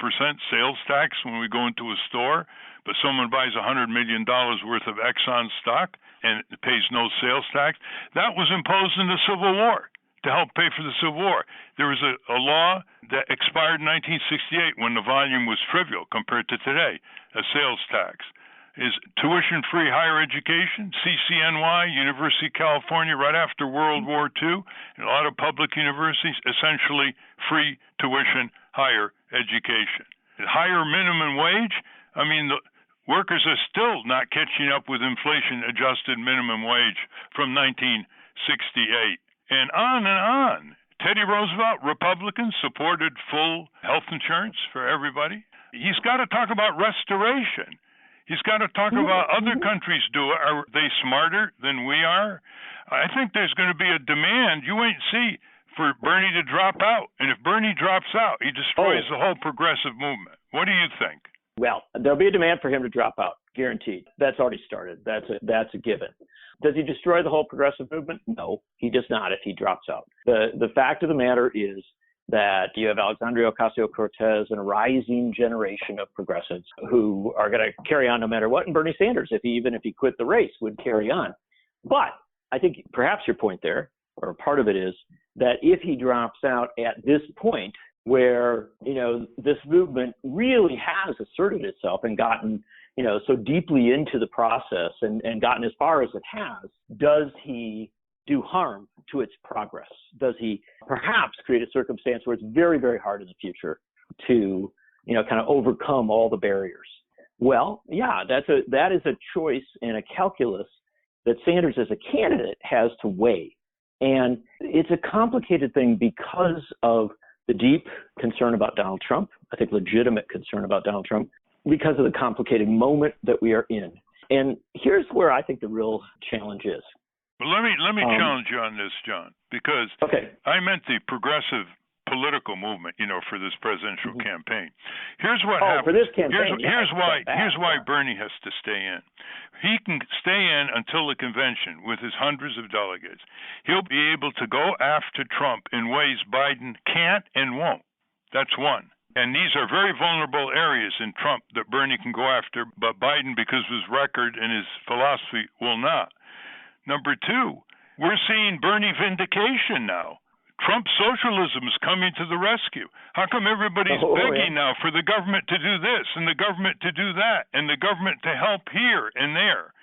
sales tax when we go into a store, but someone buys $100 million worth of Exxon stock and pays no sales tax. That was imposed in the Civil War to help pay for the Civil War. There was a law that expired in 1968 when the volume was trivial compared to today, a sales tax. Is tuition-free higher education, CCNY, University of California, right after World War II, and a lot of public universities, essentially free tuition, higher education. At higher minimum wage, the workers are still not catching up with inflation-adjusted minimum wage from 1968. And on and on. Teddy Roosevelt, Republicans, supported full health insurance for everybody. He's got to talk about restoration. He's got to talk about other countries do it. Are they smarter than we are? I think there's going to be a demand you ain't see for Bernie to drop out. And if Bernie drops out, he destroys the whole progressive movement. What do you think? Well, there'll be a demand for him to drop out, guaranteed. That's already started. That's a given. Does he destroy the whole progressive movement? No, he does not if he drops out. The fact of the matter is that you have Alexandria Ocasio-Cortez and a rising generation of progressives who are going to carry on no matter what, and Bernie Sanders, even if he quit the race, would carry on. But I think perhaps your point there, or part of it is, that if he drops out at this point where, this movement really has asserted itself and gotten, so deeply into the process and gotten as far as it has, does he do harm to its progress? Does he perhaps create a circumstance where it's very, very hard in the future to, kind of overcome all the barriers? Well, yeah, that is a choice and a calculus that Sanders as a candidate has to weigh. And it's a complicated thing because of the deep concern about Donald Trump, I think legitimate concern about Donald Trump, because of the complicated moment that we are in. And here's where I think the real challenge is. Well, let me challenge you on this, John, because I meant the progressive political movement, for this presidential campaign. Here's what happened. For this campaign, here's why Bernie has to stay in. He can stay in until the convention with his hundreds of delegates. He'll be able to go after Trump in ways Biden can't and won't. That's one. And these are very vulnerable areas in Trump that Bernie can go after, but Biden, because of his record and his philosophy, will not. Number two, we're seeing Bernie vindication now. Trump socialism is coming to the rescue. How come everybody's begging now for the government to do this and the government to do that and the government to help here and there?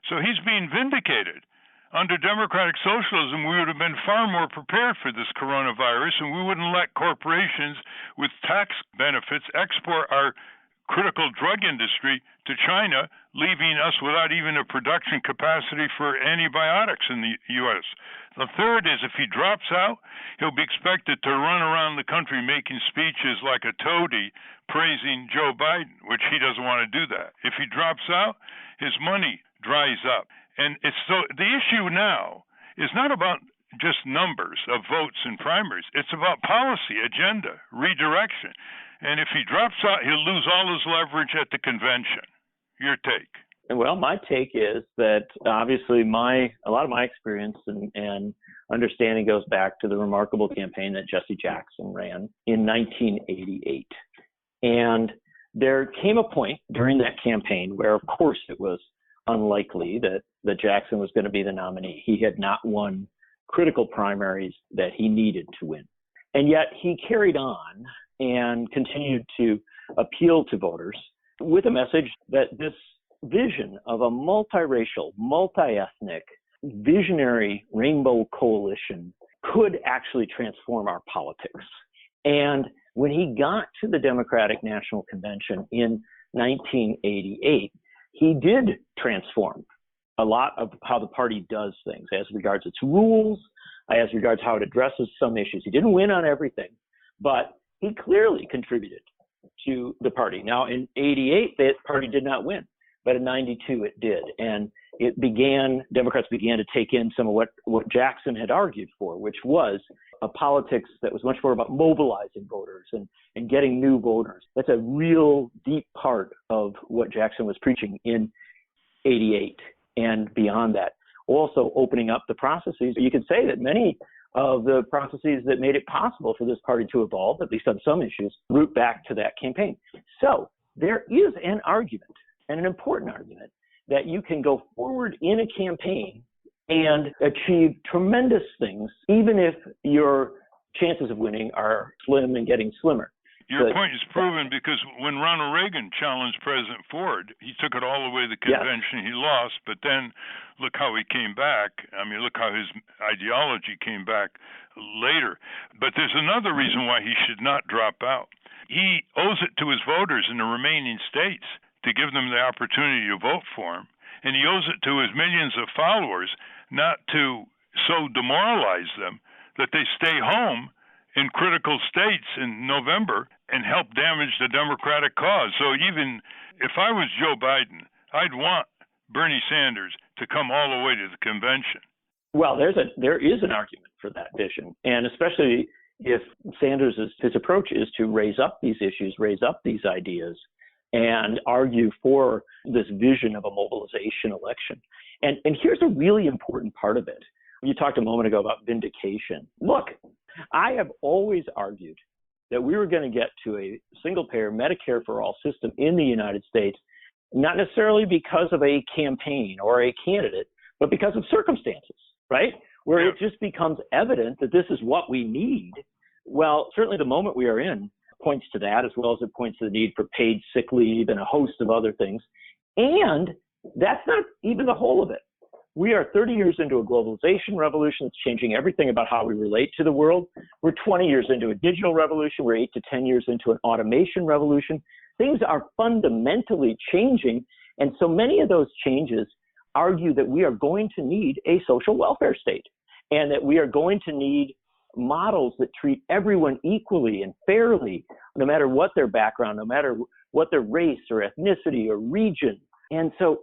So he's being vindicated. Under democratic socialism, we would have been far more prepared for this coronavirus, and we wouldn't let corporations with tax benefits export our critical drug industry to China, leaving us without even a production capacity for antibiotics in the U.S. The third is if he drops out, he'll be expected to run around the country making speeches like a toady praising Joe Biden, which he doesn't want to do that. If he drops out, his money dries up. And it's so the issue now is not about just numbers of votes in primaries. It's about policy, agenda, redirection. And if he drops out, he'll lose all his leverage at the convention. Your take? Well, my take is that obviously a lot of my experience and understanding goes back to the remarkable campaign that Jesse Jackson ran in 1988. And there came a point during that campaign where, of course, it was unlikely that Jackson was going to be the nominee. He had not won critical primaries that he needed to win. And yet he carried on and continued to appeal to voters with a message that this vision of a multiracial, multi-ethnic, visionary rainbow coalition could actually transform our politics. And when he got to the Democratic National Convention in 1988, he did transform a lot of how the party does things as regards its rules, as regards how it addresses some issues. He didn't win on everything, but he clearly contributed to the party. Now, in 88, the party did not win, but in 92, it did. And Democrats began to take in some of what Jackson had argued for, which was a politics that was much more about mobilizing voters and getting new voters. That's a real deep part of what Jackson was preaching in 88 and beyond that. Also opening up the processes. You could say that many of the processes that made it possible for this party to evolve, at least on some issues, root back to that campaign. So there is an argument, and an important argument, that you can go forward in a campaign and achieve tremendous things, even if your chances of winning are slim and getting slimmer. Your point is proven because when Ronald Reagan challenged President Ford, he took it all the way to the convention. He lost, but then look how he came back. I mean, look how his ideology came back later. But there's another reason why he should not drop out. He owes it to his voters in the remaining states to give them the opportunity to vote for him. And he owes it to his millions of followers not to so demoralize them that they stay home in critical states in November and help damage the Democratic cause. So even if I was Joe Biden, I'd want Bernie Sanders to come all the way to the convention. Well, there is an argument for that vision, and especially if Sanders' his approach is to raise up these issues, raise up these ideas, and argue for this vision of a mobilization election. And here's a really important part of it. You talked a moment ago about vindication. Look, I have always argued that we were going to get to a single-payer Medicare for all system in the United States, not necessarily because of a campaign or a candidate, but because of circumstances, right? Where it just becomes evident that this is what we need. Well, certainly the moment we are in points to that, as well as it points to the need for paid sick leave and a host of other things. And that's not even the whole of it. We are 30 years into a globalization revolution that's changing everything about how we relate to the world. We're 20 years into a digital revolution. We're 8 to 10 years into an automation revolution. Things are fundamentally changing. And so many of those changes argue that we are going to need a social welfare state. and that we are going to need models that treat everyone equally and fairly, no matter what their background, no matter what their race or ethnicity or region. And so,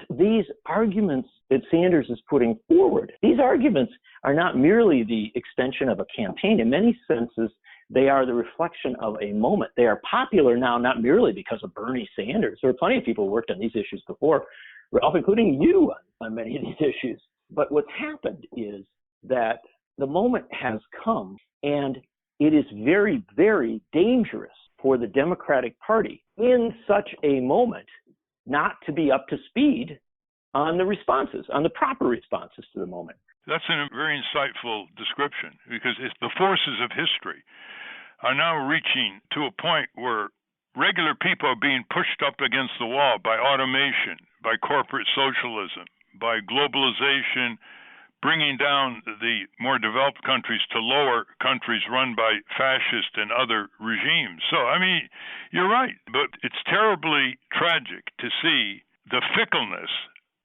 these arguments that Sanders is putting forward, these arguments are not merely the extension of a campaign. In many senses, they are the reflection of a moment. They are popular now, not merely because of Bernie Sanders. There are plenty of people who worked on these issues before, Ralph, including you on many of these issues. But what's happened is that the moment has come, and it is very, very dangerous for the Democratic Party in such a moment not to be up to speed on the responses, on the proper responses to the moment. That's a very insightful description, because it's the forces of history are now reaching to a point where regular people are being pushed up against the wall by automation, by corporate socialism, by globalization, bringing down the more developed countries to lower countries run by fascist and other regimes. So, you're right, but it's terribly tragic to see the fickleness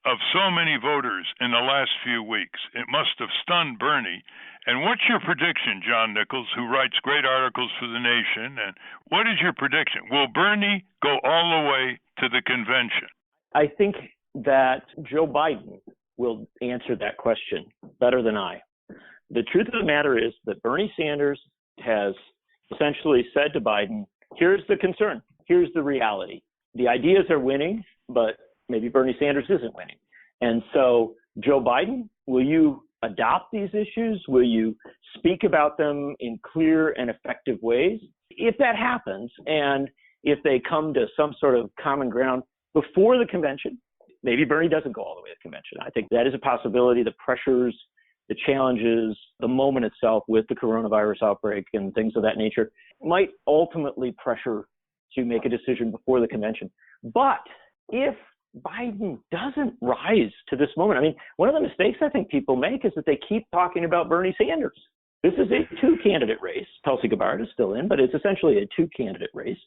of so many voters in the last few weeks. It must have stunned Bernie. And what's your prediction, John Nichols, who writes great articles for The Nation? And what is your prediction? Will Bernie go all the way to the convention? I think that Joe Biden will answer that question better than I. The truth of the matter is that Bernie Sanders has essentially said to Biden, here's the concern, here's the reality. The ideas are winning, but maybe Bernie Sanders isn't winning. And so, Joe Biden, will you adopt these issues? Will you speak about them in clear and effective ways? If that happens, and if they come to some sort of common ground before the convention, maybe Bernie doesn't go all the way to the convention. I think that is a possibility. The pressures, the challenges, the moment itself with the coronavirus outbreak and things of that nature might ultimately pressure to make a decision before the convention. But if Biden doesn't rise to this moment, one of the mistakes I think people make is that they keep talking about Bernie Sanders. This is a two-candidate race. Tulsi Gabbard is still in, but it's essentially a two-candidate race.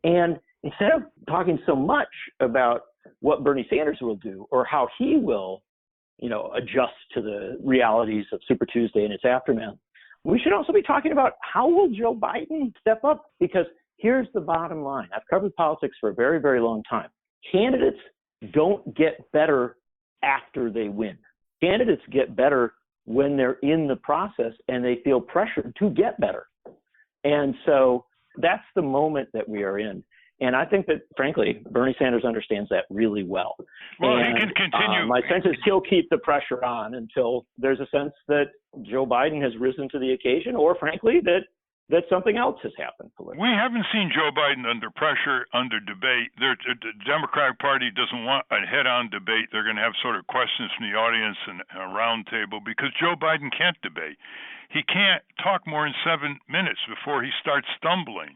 And instead of talking so much about what Bernie Sanders will do or how he will, adjust to the realities of Super Tuesday and its aftermath, we should also be talking about how will Joe Biden step up? Because here's the bottom line. I've covered politics for a very, very long time. Candidates don't get better after they win. Candidates get better when they're in the process and they feel pressured to get better. And so that's the moment that we are in. And I think that, frankly, Bernie Sanders understands that really well. Well, and, he can continue. My sense is he'll keep the pressure on until there's a sense that Joe Biden has risen to the occasion, or, frankly, that something else has happened politically. We haven't seen Joe Biden under pressure, under debate. The Democratic Party doesn't want a head-on debate. They're going to have sort of questions from the audience and a round table because Joe Biden can't debate. He can't talk more than 7 minutes before he starts stumbling.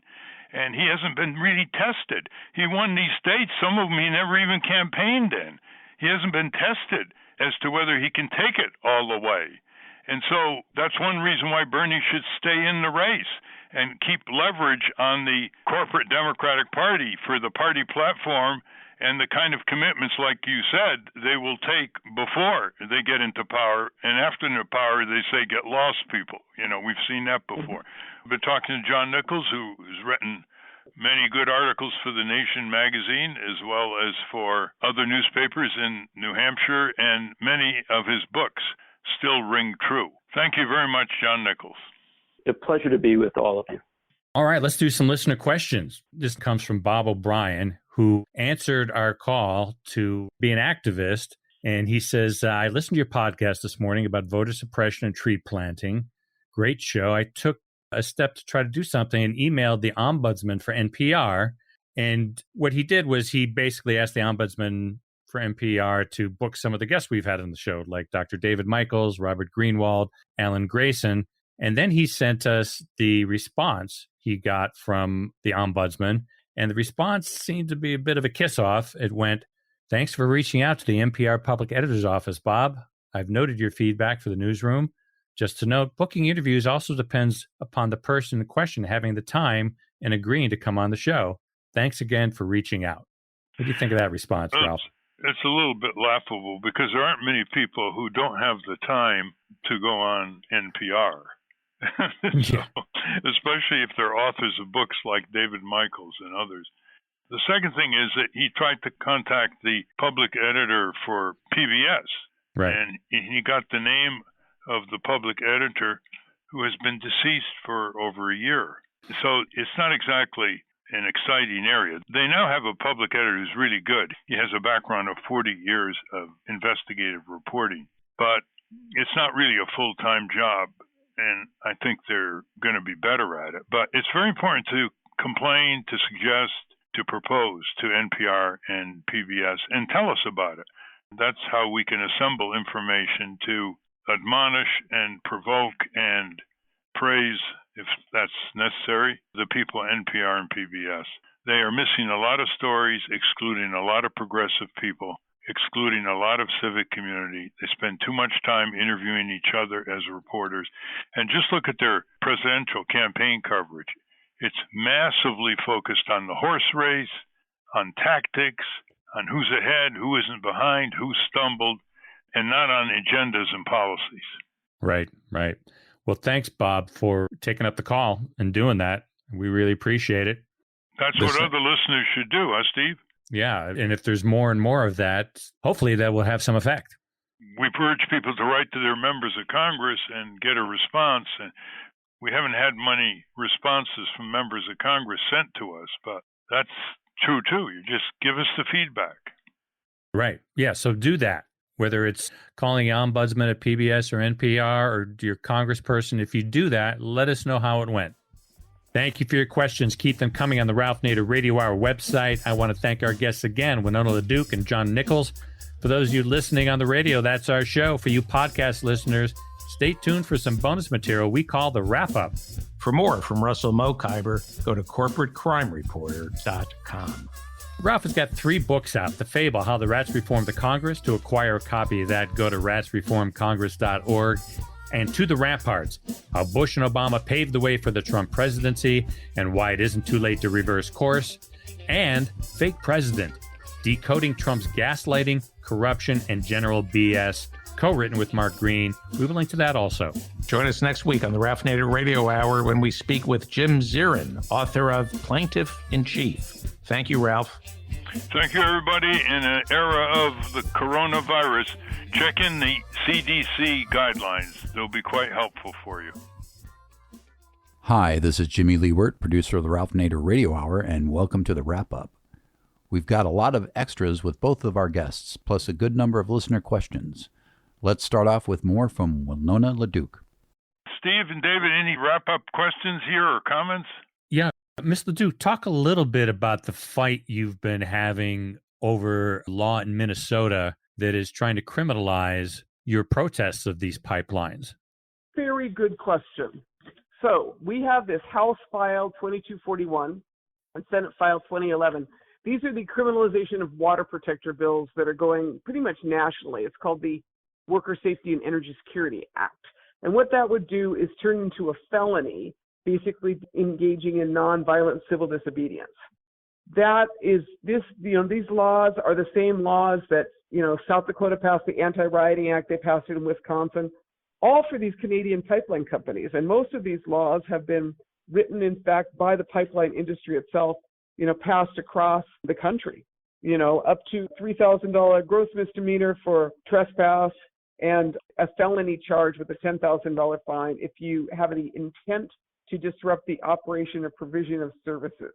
And he hasn't been really tested. He won these states, some of them he never even campaigned in. He hasn't been tested as to whether he can take it all the way. And so that's one reason why Bernie should stay in the race and keep leverage on the corporate Democratic Party for the party platform and the kind of commitments, like you said, they will take before they get into power. And after their power, they say get lost people. We've seen that before. I've been talking to John Nichols, who's written many good articles for The Nation magazine, as well as for other newspapers in New Hampshire, and many of his books still ring true. Thank you very much, John Nichols. A pleasure to be with all of you. All right, let's do some listener questions. This comes from Bob O'Brien, who answered our call to be an activist. And he says, I listened to your podcast this morning about voter suppression and tree planting. Great show. I took a step to try to do something and emailed the ombudsman for NPR. And what he did was he basically asked the ombudsman for NPR to book some of the guests we've had on the show, like Dr. David Michaels, Robert Greenwald, Alan Grayson. And then he sent us the response he got from the ombudsman. And the response seemed to be a bit of a kiss-off. It went, thanks for reaching out to the NPR Public Editor's Office, Bob. I've noted your feedback for the newsroom. Just to note, booking interviews also depends upon the person in question having the time and agreeing to come on the show. Thanks again for reaching out. What do you think of that response, Ralph? It's a little bit laughable because there aren't many people who don't have the time to go on NPR. So, especially if they're authors of books like David Nichols and others. The second thing is that he tried to contact the public editor for PBS. Right. And he got the name of the public editor, who has been deceased for over a year. So it's not exactly an exciting area. They now have a public editor who's really good. He has a background of 40 years of investigative reporting, but it's not really a full-time job, and I think they're going to be better at it. But it's very important to complain, to suggest, to propose to NPR and PBS and tell us about it. That's how we can assemble information to admonish and provoke and praise, if that's necessary, the people at NPR and PBS. They are missing a lot of stories, excluding a lot of progressive people, excluding a lot of civic community. They spend too much time interviewing each other as reporters. And just look at their presidential campaign coverage. It's massively focused on the horse race, on tactics, on who's ahead, who isn't behind, who stumbled, and not on agendas and policies. Right, right. Well, thanks, Bob, for taking up the call and doing that. We really appreciate it. That's what other listeners should do, huh, Steve? Yeah, and if there's more and more of that, hopefully that will have some effect. We urge people to write to their members of Congress and get a response. And we haven't had many responses from members of Congress sent to us, but that's true, too. You just give us the feedback. Right. Yeah, so do that. Whether it's calling the ombudsman at PBS or NPR or your congressperson, if you do that, let us know how it went. Thank you for your questions. Keep them coming on the Ralph Nader Radio Hour website. I want to thank our guests again, Winona LaDuke and John Nichols. For those of you listening on the radio, that's our show. For you podcast listeners, stay tuned for some bonus material we call the Wrap-Up. For more from Russell Mokhiber, go to corporatecrimereporter.com. Ralph has got 3 books out. The Fable, How the Rats Reformed the Congress. To acquire a copy of that, go to ratsreformcongress.org. And To the Ramparts, How Bush and Obama Paved the Way for the Trump Presidency and Why It Isn't Too Late to Reverse Course. And Fake President, Decoding Trump's Gaslighting, Corruption, and General BS, co-written with Mark Green. We will link to that also. Join us next week on the Ralph Nader Radio Hour when we speak with Jim Zirin, author of Plaintiff in Chief. Thank you, Ralph. Thank you, everybody. In an era of the coronavirus, check in the CDC guidelines. They'll be quite helpful for you. Hi, this is Jimmy Lee Wirt, producer of the Ralph Nader Radio Hour, and welcome to the Wrap-Up. We've got a lot of extras with both of our guests, plus a good number of listener questions. Let's start off with more from Winona LaDuke. Steve and David, any wrap-up questions here or comments? Yeah. Ms. LaDuke, talk a little bit about the fight you've been having over law in Minnesota that is trying to criminalize your protests of these pipelines. Very good question. So we have this House File 2241 and Senate File 2011. These are the criminalization of water protector bills that are going pretty much nationally. It's called the Worker Safety and Energy Security Act. And what that would do is turn into a felony, basically engaging in nonviolent civil disobedience. That is these laws are the same laws that, South Dakota passed the Anti-Rioting Act, they passed it in Wisconsin, all for these Canadian pipeline companies. And most of these laws have been written, in fact, by the pipeline industry itself, passed across the country, up to $3,000 gross misdemeanor for trespass and a felony charge with a $10,000 fine if you have the intent to disrupt the operation or provision of services.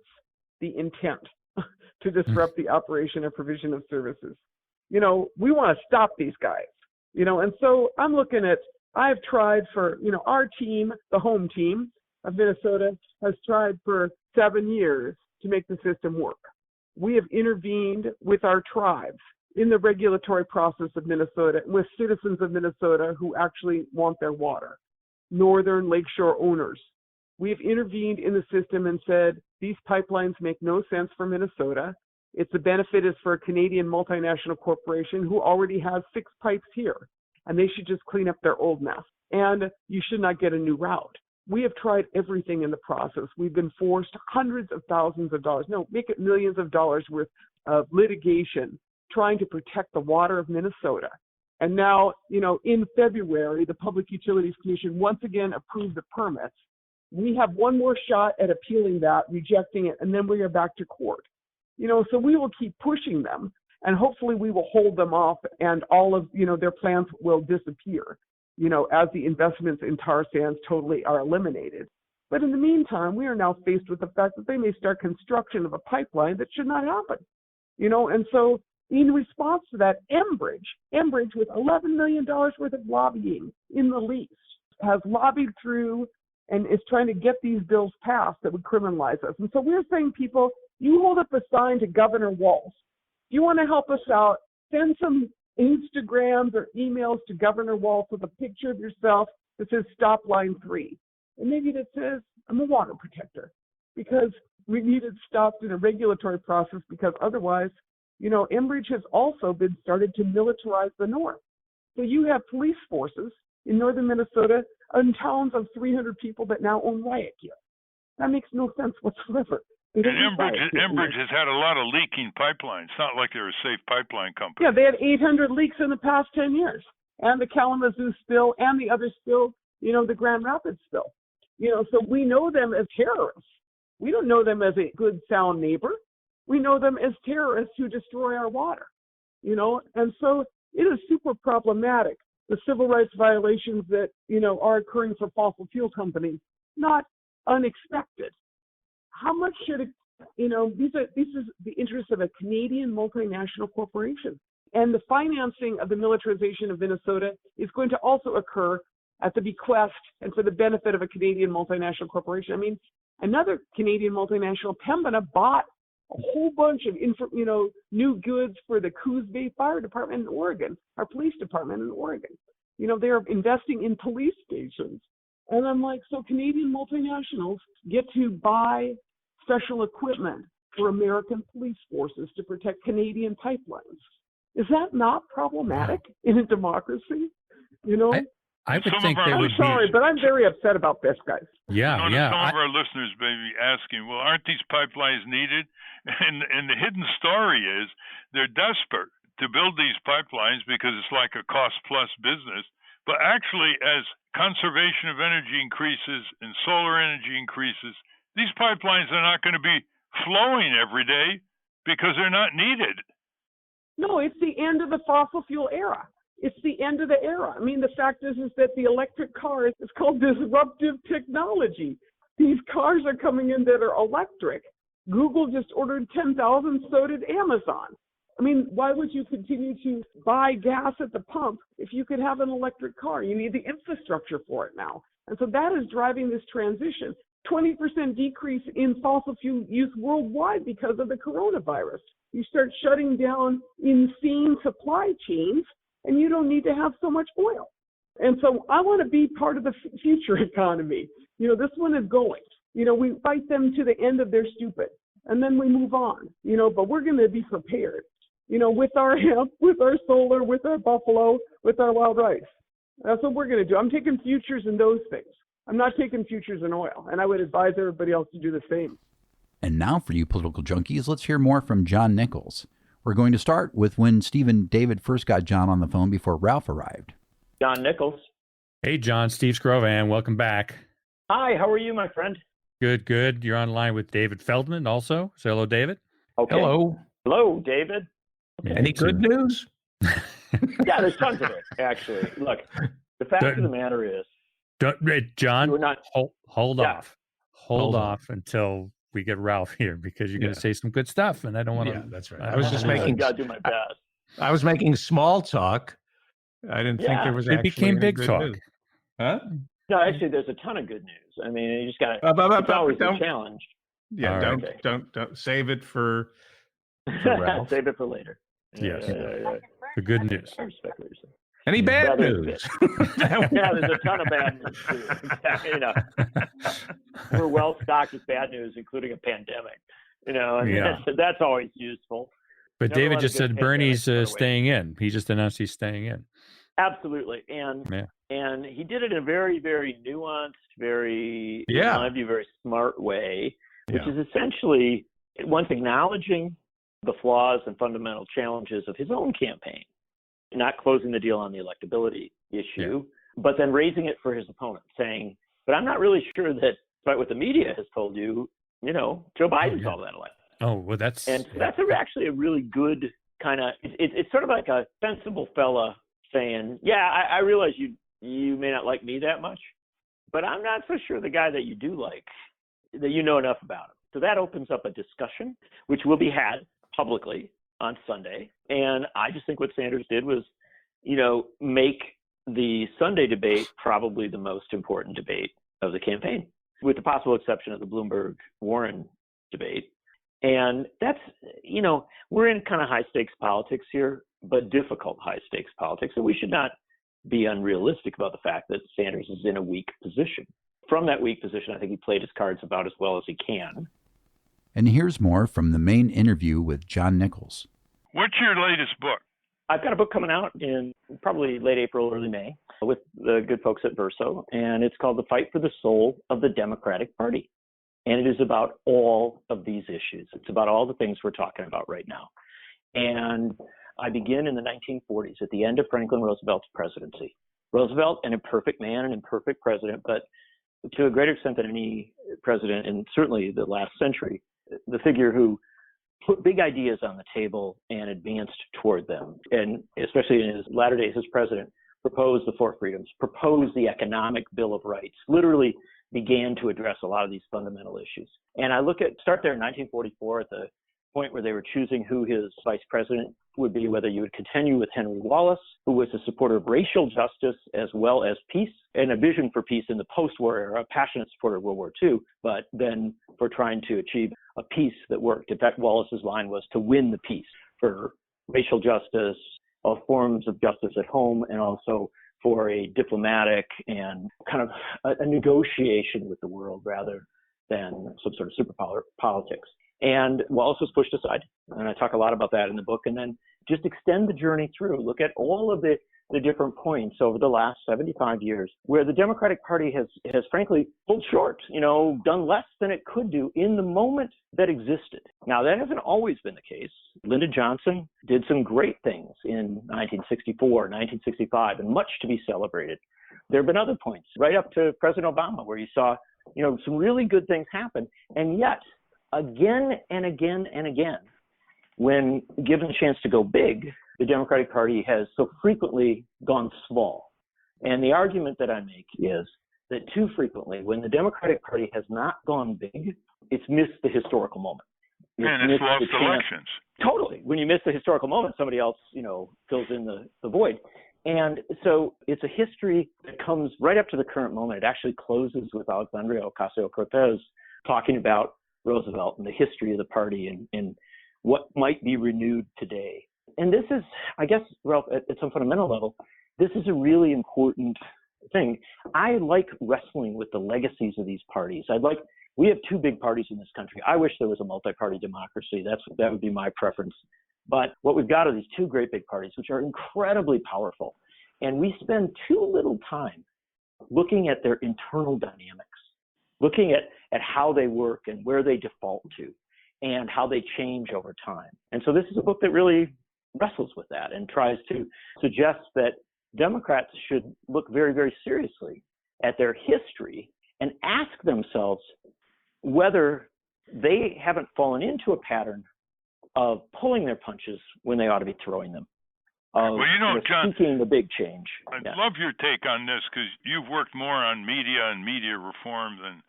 The intent to disrupt the operation or provision of services. We want to stop these guys, and so I'm looking at, I've tried for, our team, the home team of Minnesota has tried for 7 years to make the system work. We have intervened with our tribes in the regulatory process of Minnesota, with citizens of Minnesota who actually want their water, northern lakeshore owners. We've intervened in the system and said, these pipelines make no sense for Minnesota. The benefit is for a Canadian multinational corporation who already has 6 pipes here, and they should just clean up their old mess. And you should not get a new route. We have tried everything in the process. We've been forced hundreds of thousands of dollars, make it millions of dollars worth of litigation, trying to protect the water of Minnesota. And now, in February, the Public Utilities Commission once again approved the permits. We have one more shot at appealing that, rejecting it, and then we are back to court. So we will keep pushing them, and hopefully we will hold them off, and all of, their plans will disappear, as the investments in tar sands totally are eliminated. But in the meantime, we are now faced with the fact that they may start construction of a pipeline that should not happen, and so in response to that, Enbridge with $11 million worth of lobbying in the least, has lobbied through and is trying to get these bills passed that would criminalize us. And so we're saying, people, you hold up a sign to Governor Walz. If you want to help us out, send some Instagrams or emails to Governor Walz with a picture of yourself that says Stop Line 3. And maybe that says, I'm a water protector, because we need it stopped in a regulatory process, because otherwise, Enbridge has also been started to militarize the North. So you have police forces in northern Minnesota in towns of 300 people that now own riot gear. That makes no sense whatsoever. And Enbridge has had a lot of leaking pipelines. It's not like they're a safe pipeline company. Yeah, they had 800 leaks in the past 10 years. And the Kalamazoo spill and the other spill, the Grand Rapids spill. So we know them as terrorists. We don't know them as a good, sound neighbor. We know them as terrorists who destroy our water, and so it is super problematic. The civil rights violations that, are occurring for fossil fuel companies, not unexpected. How much should it, this is the interest of a Canadian multinational corporation. And the financing of the militarization of Minnesota is going to also occur at the bequest and for the benefit of a Canadian multinational corporation. I mean, another Canadian multinational, Pembina, bought a whole bunch of, new goods for the Coos Bay Fire Department in Oregon, our police department in Oregon. They're investing in police stations. And I'm like, so Canadian multinationals get to buy special equipment for American police forces to protect Canadian pipelines. Is that not problematic in a democracy? I would think there would be. I'm sorry, but I'm very upset about this, guys. Yeah. Some of our listeners may be asking, well, aren't these pipelines needed? And the hidden story is they're desperate to build these pipelines because it's like a cost-plus business. But actually, as conservation of energy increases and solar energy increases, these pipelines are not going to be flowing every day because they're not needed. No, it's the end of the fossil fuel era. It's the end of the era. I mean, the fact is that the electric car is called disruptive technology. These cars are coming in that are electric. Google just ordered 10,000, so did Amazon. I mean, why would you continue to buy gas at the pump if you could have an electric car? You need the infrastructure for it now. And so that is driving this transition. 20% decrease in fossil fuel use worldwide because of the coronavirus. You start shutting down insane supply chains, and you don't need to have so much oil. And so I want to be part of the future economy. This one is going. We fight them to the end of their stupid, and then we move on, but we're going to be prepared, with our hemp, with our solar, with our buffalo, with our wild rice. That's what we're going to do. I'm taking futures in those things. I'm not taking futures in oil, and I would advise everybody else to do the same. And now for you political junkies, let's hear more from John Nichols. We're going to start with when Steve and David first got John on the phone before Ralph arrived. John Nichols. Hey, John, Steve Scrovan, welcome back. Hi, how are you, my friend? Good. You're on line with David Feldman also. Say hello, David. Okay. Hello, David. Okay. Any good news? Yeah, there's tons of it, actually. Look, the fact of the matter is... John, hold Yeah. off. Hold off until we get Ralph here, because you're going to say some good stuff, and I don't want to... Yeah, that's right. I was just making... I've got to do my best. I was making small talk. I didn't think there was actually... It became big talk. News. Huh? No, actually, there's a ton of good news. I mean, you just got to... It's always a challenge. Yeah, don't save it for Ralph. Save it for later. Yes. The good news. I respect what you're saying. Any bad news? Yeah, there's a ton of bad news too. We're well stocked with bad news, including a pandemic. And that's always useful. But David just said Bernie's staying in. He just announced he's staying in. Absolutely, and he did it in a very, very nuanced, very, in my view, very smart way, which is essentially once acknowledging the flaws and fundamental challenges of his own campaign. not closing the deal on the electability issue, but then raising it for his opponent, saying, but I'm not really sure that, despite what the media has told you, Joe Biden's all that elected. Oh, well, that's actually a really good kind of, it's sort of like a sensible fella saying, I realize you may not like me that much, but I'm not so sure the guy that you do like, that you know enough about him. So that opens up a discussion, which will be had publicly on Sunday. And I just think what Sanders did was, make the Sunday debate probably the most important debate of the campaign, with the possible exception of the Bloomberg-Warren debate. And that's, we're in kind of high-stakes politics here, but difficult high-stakes politics. And we should not be unrealistic about the fact that Sanders is in a weak position. From that weak position, I think he played his cards about as well as he can. And here's more from the main interview with John Nichols. What's your latest book? I've got a book coming out in probably late April, early May with the good folks at Verso, and it's called The Fight for the Soul of the Democratic Party. And it is about all of these issues. It's about all the things we're talking about right now. And I begin in the 1940s, at the end of Franklin Roosevelt's presidency. Roosevelt, an imperfect man, an imperfect president, but to a greater extent than any president in certainly the last century, the figure who put big ideas on the table and advanced toward them. And especially in his latter days as president, proposed the Four Freedoms, proposed the Economic Bill of Rights, literally began to address a lot of these fundamental issues. And I start there in 1944 at the point where they were choosing who his vice president would be, whether you would continue with Henry Wallace, who was a supporter of racial justice as well as peace, and a vision for peace in the post-war era, a passionate supporter of World War II, but then for trying to achieve a peace that worked. In fact, Wallace's line was to win the peace for racial justice, all forms of justice at home, and also for a diplomatic and kind of a negotiation with the world rather than some sort of superpower politics. And Wallace was pushed aside. And I talk a lot about that in the book. And then just extend the journey through, look at all of the different points over the last 75 years where the Democratic Party has frankly pulled short, done less than it could do in the moment that existed. Now, that hasn't always been the case. Lyndon Johnson did some great things in 1964, 1965, and much to be celebrated. There have been other points, right up to President Obama, where you saw, some really good things happen. And yet, again and again and again, when given the chance to go big, the Democratic Party has so frequently gone small. And the argument that I make is that too frequently, when the Democratic Party has not gone big, it's missed the historical moment. And it's lost elections. Totally. When you miss the historical moment, somebody else, fills in the void. And so it's a history that comes right up to the current moment. It actually closes with Alexandria Ocasio-Cortez talking about Roosevelt and the history of the party and what might be renewed today. And this is, I guess, Ralph, at some fundamental level, this is a really important thing. I like wrestling with the legacies of these parties. We have two big parties in this country. I wish there was a multi-party democracy. That would be my preference. But what we've got are these two great big parties, which are incredibly powerful. And we spend too little time looking at their internal dynamics, looking at how they work and where they default to and how they change over time. And so this is a book that really wrestles with that and tries to suggest that Democrats should look very, very seriously at their history and ask themselves whether they haven't fallen into a pattern of pulling their punches when they ought to be throwing them. John, seeking the big change. I'd love your take on this because you've worked more on media and media reform than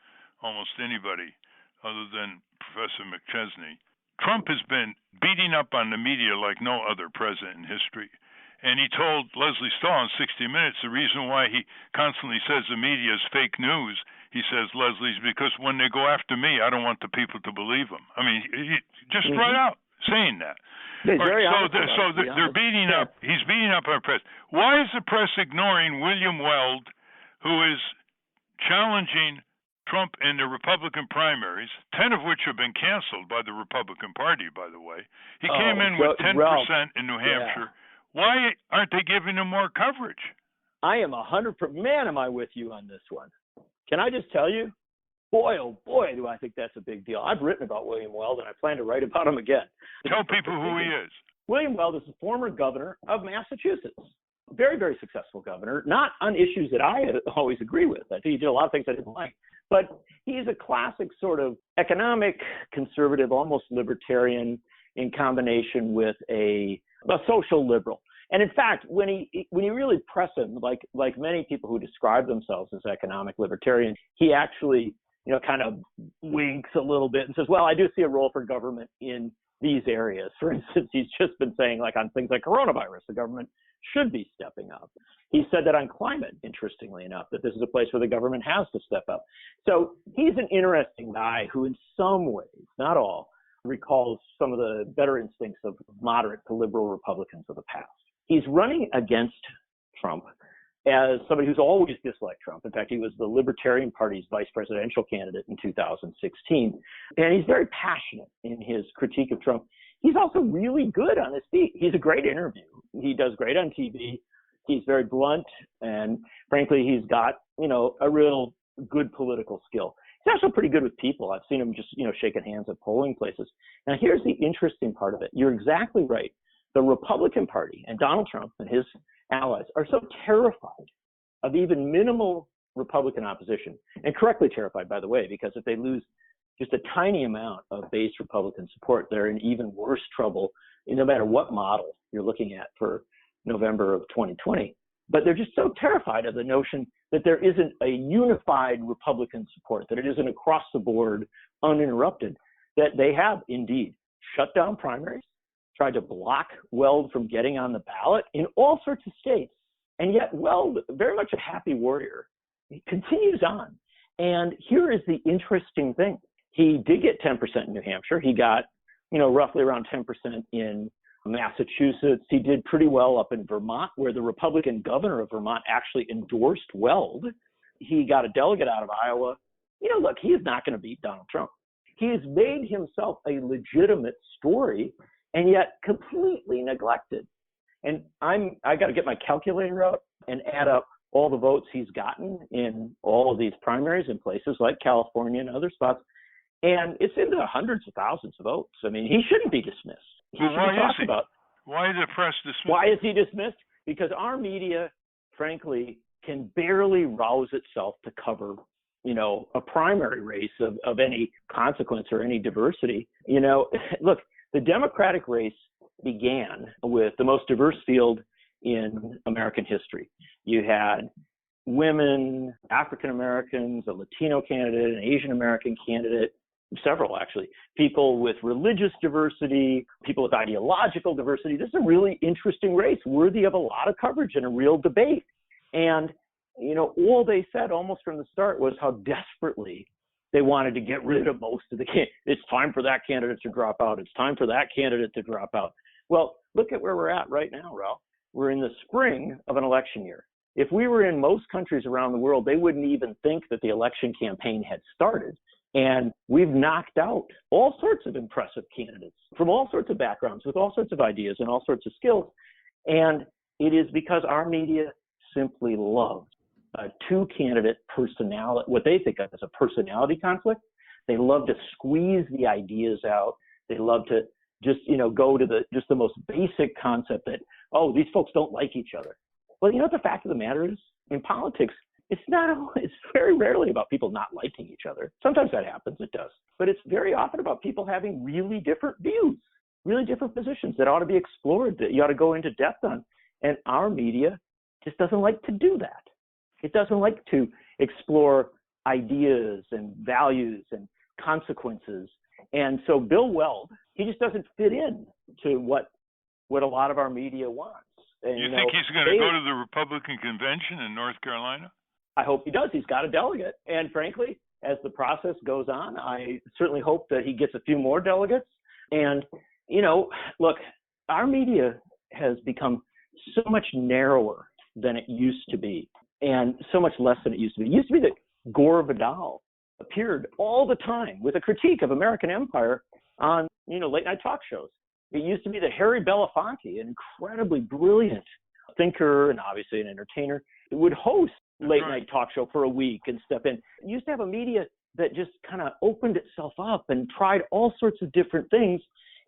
almost anybody other than Professor McChesney. Trump has been beating up on the media like no other president in history. And he told Leslie Stahl in 60 Minutes the reason why he constantly says the media is fake news. He says, Leslie's because when they go after me, I don't want the people to believe them. I mean, he just right out saying that. They're beating up. He's beating up our press. Why is the press ignoring William Weld, who is challenging Trump in the Republican primaries, 10 of which have been canceled by the Republican Party, by the way? He came in with 10% in New Hampshire. Why aren't they giving him more coverage? I am 100%. Man, am I with you on this one. Can I just tell you? Boy, oh boy, do I think that's a big deal. I've written about William Weld, and I plan to write about him again. Tell people who he is. William Weld is the former governor of Massachusetts. Very, very successful governor, not on issues that I always agree with. I think he did a lot of things I didn't like. But he's a classic sort of economic conservative, almost libertarian in combination with a social liberal. And in fact, when you really press him, like many people who describe themselves as economic libertarian, he actually, kind of winks a little bit and says, well, I do see a role for government in these areas. For instance, he's just been saying, like, on things like coronavirus, the government should be stepping up. He said that on climate, interestingly enough, that this is a place where the government has to step up. So he's an interesting guy who in some ways, not all, recalls some of the better instincts of moderate to liberal Republicans of the past. He's running against Trump as somebody who's always disliked Trump. In fact, he was the Libertarian Party's vice presidential candidate in 2016. And he's very passionate in his critique of Trump. He's also really good on his feet. He's a great interview. He does great on TV. He's very blunt. And frankly, he's got, a real good political skill. He's also pretty good with people. I've seen him just, shaking hands at polling places. Now, here's the interesting part of it. You're exactly right. The Republican Party and Donald Trump and his allies are so terrified of even minimal Republican opposition, and correctly terrified, by the way, because if they lose just a tiny amount of base Republican support, they're in even worse trouble, no matter what model you're looking at for November of 2020. But they're just so terrified of the notion that there isn't a unified Republican support, that it isn't across the board, uninterrupted, that they have indeed shut down primaries, tried to block Weld from getting on the ballot in all sorts of states. And yet Weld, very much a happy warrior, he continues on. And here is the interesting thing. He did get 10% in New Hampshire. He got, roughly around 10% in Massachusetts. He did pretty well up in Vermont, where the Republican governor of Vermont actually endorsed Weld. He got a delegate out of Iowa. Look, he is not going to beat Donald Trump. He has made himself a legitimate story and yet completely neglected. And I got to get my calculator out and add up all the votes he's gotten in all of these primaries in places like California and other spots. And it's in the hundreds of thousands of votes. I mean, he shouldn't be dismissed. Why is the press dismissed? Why is he dismissed? Because our media, frankly, can barely rouse itself to cover, a primary race of any consequence or any diversity. Look, the Democratic race began with the most diverse field in American history. You had women, African Americans, a Latino candidate, an Asian American candidate, several actually, people with religious diversity, people with ideological diversity. This is a really interesting race, worthy of a lot of coverage and a real debate. And, all they said almost from the start was how desperately they wanted to get rid of most of the candidates. It's time for that candidate to drop out. It's time for that candidate to drop out. Well, look at where we're at right now, Ralph. We're in the spring of an election year. If we were in most countries around the world, they wouldn't even think that the election campaign had started. And we've knocked out all sorts of impressive candidates from all sorts of backgrounds with all sorts of ideas and all sorts of skills. And it is because our media simply loves a two-candidate personality, what they think of as a personality conflict. They love to squeeze the ideas out. They love to just, go to the most basic concept that, these folks don't like each other. Well, the fact of the matter is, in politics, it's very rarely about people not liking each other. Sometimes that happens, it does. But it's very often about people having really different views, really different positions that ought to be explored, that you ought to go into depth on. And our media just doesn't like to do that. It doesn't like to explore ideas and values and consequences. And so Bill Weld, he just doesn't fit in to what a lot of our media wants. And, you think he's going to go to the Republican convention in North Carolina? I hope he does. He's got a delegate. And frankly, as the process goes on, I certainly hope that he gets a few more delegates. And, look, our media has become so much narrower than it used to be, and so much less than it used to be. It used to be that Gore Vidal appeared all the time with a critique of American empire on, late night talk shows. It used to be that Harry Belafonte, an incredibly brilliant thinker and obviously an entertainer, would host late night talk show for a week and step in. It used to have a media that just kind of opened itself up and tried all sorts of different things.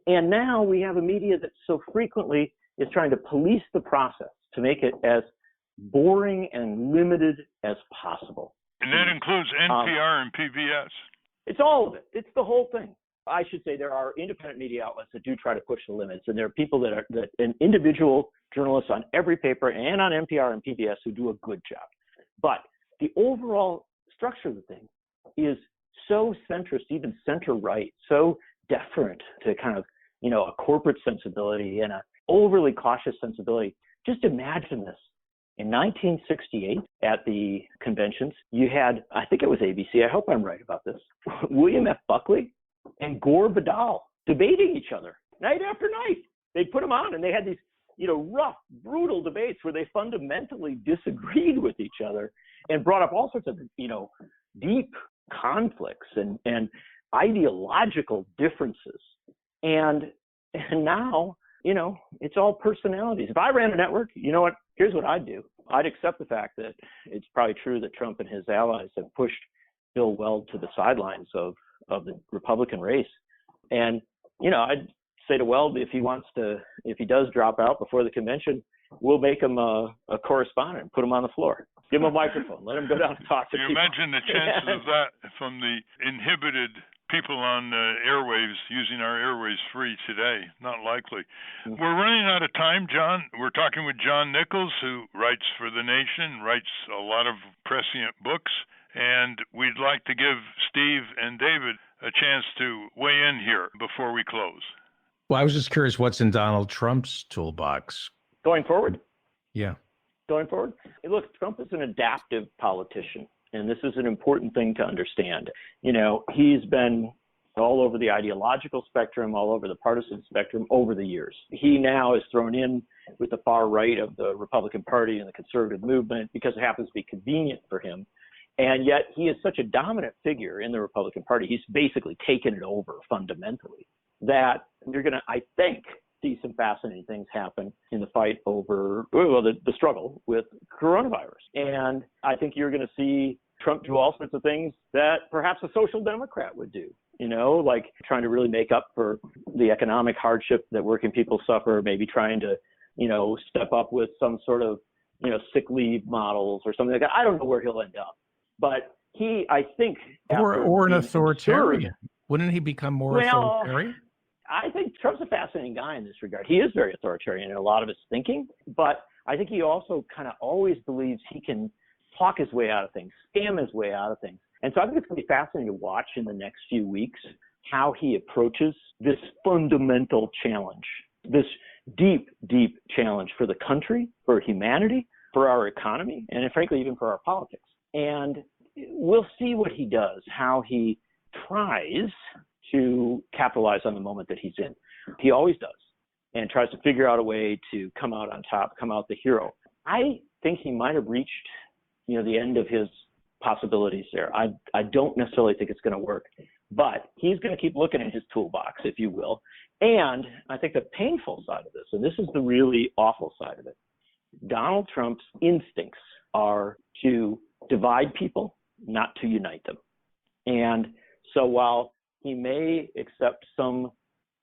And now we have a media that so frequently is trying to police the process to make it as boring and limited as possible. And that includes NPR and PBS. It's all of it. It's the whole thing. I should say there are independent media outlets that do try to push the limits, and there are people and individual journalists on every paper and on NPR and PBS who do a good job. But the overall structure of the thing is so centrist, even center-right, so deferent to kind of, a corporate sensibility and an overly cautious sensibility. Just imagine this. In 1968, at the conventions, you had, I think it was ABC, I hope I'm right about this, William F. Buckley and Gore Vidal debating each other night after night. They'd put them on, and they had these, rough, brutal debates where they fundamentally disagreed with each other and brought up all sorts of, deep conflicts and ideological differences. And now, it's all personalities. If I ran a network, here's what I'd do. I'd accept the fact that it's probably true that Trump and his allies have pushed Bill Weld to the sidelines of the Republican race. And, I'd say to Weld, if he does drop out before the convention, we'll make him a correspondent and put him on the floor. Give him a microphone. Let him go down and talk to people. You imagine the chances of that from the inhibited people on airwaves, using our airwaves free today. Not likely. Mm-hmm. We're running out of time, John. We're talking with John Nichols, who writes for The Nation, writes a lot of prescient books, and we'd like to give Steve and David a chance to weigh in here before we close. Well, I was just curious, what's in Donald Trump's toolbox? Going forward? Yeah. Going forward? Hey, look, Trump is an adaptive politician. And this is an important thing to understand. He's been all over the ideological spectrum, all over the partisan spectrum over the years. He now is thrown in with the far right of the Republican Party and the conservative movement because it happens to be convenient for him. And yet he is such a dominant figure in the Republican Party. He's basically taken it over fundamentally, that you're going to, I think, see some fascinating things happen in the fight over, the struggle with coronavirus. And I think you're going to see Trump do all sorts of things that perhaps a social democrat would do, like trying to really make up for the economic hardship that working people suffer, maybe trying to, step up with some sort of, sick leave models or something like that. I don't know where he'll end up, but I think. Or an authoritarian. Wouldn't he become more authoritarian? I think Trump's a fascinating guy in this regard. He is very authoritarian in a lot of his thinking, but I think he also kind of always believes he can talk his way out of things, scam his way out of things. And so I think it's going to be fascinating to watch in the next few weeks how he approaches this fundamental challenge, this deep, deep challenge for the country, for humanity, for our economy, and frankly, even for our politics. And we'll see what he does, how he tries to capitalize on the moment that he's in. He always does, and tries to figure out a way to come out on top, come out the hero. I think he might have reached, the end of his possibilities there. I don't necessarily think it's going to work, but he's going to keep looking at his toolbox, if you will. And I think the painful side of this, and this is the really awful side of it, Donald Trump's instincts are to divide people, not to unite them. And so while he may accept some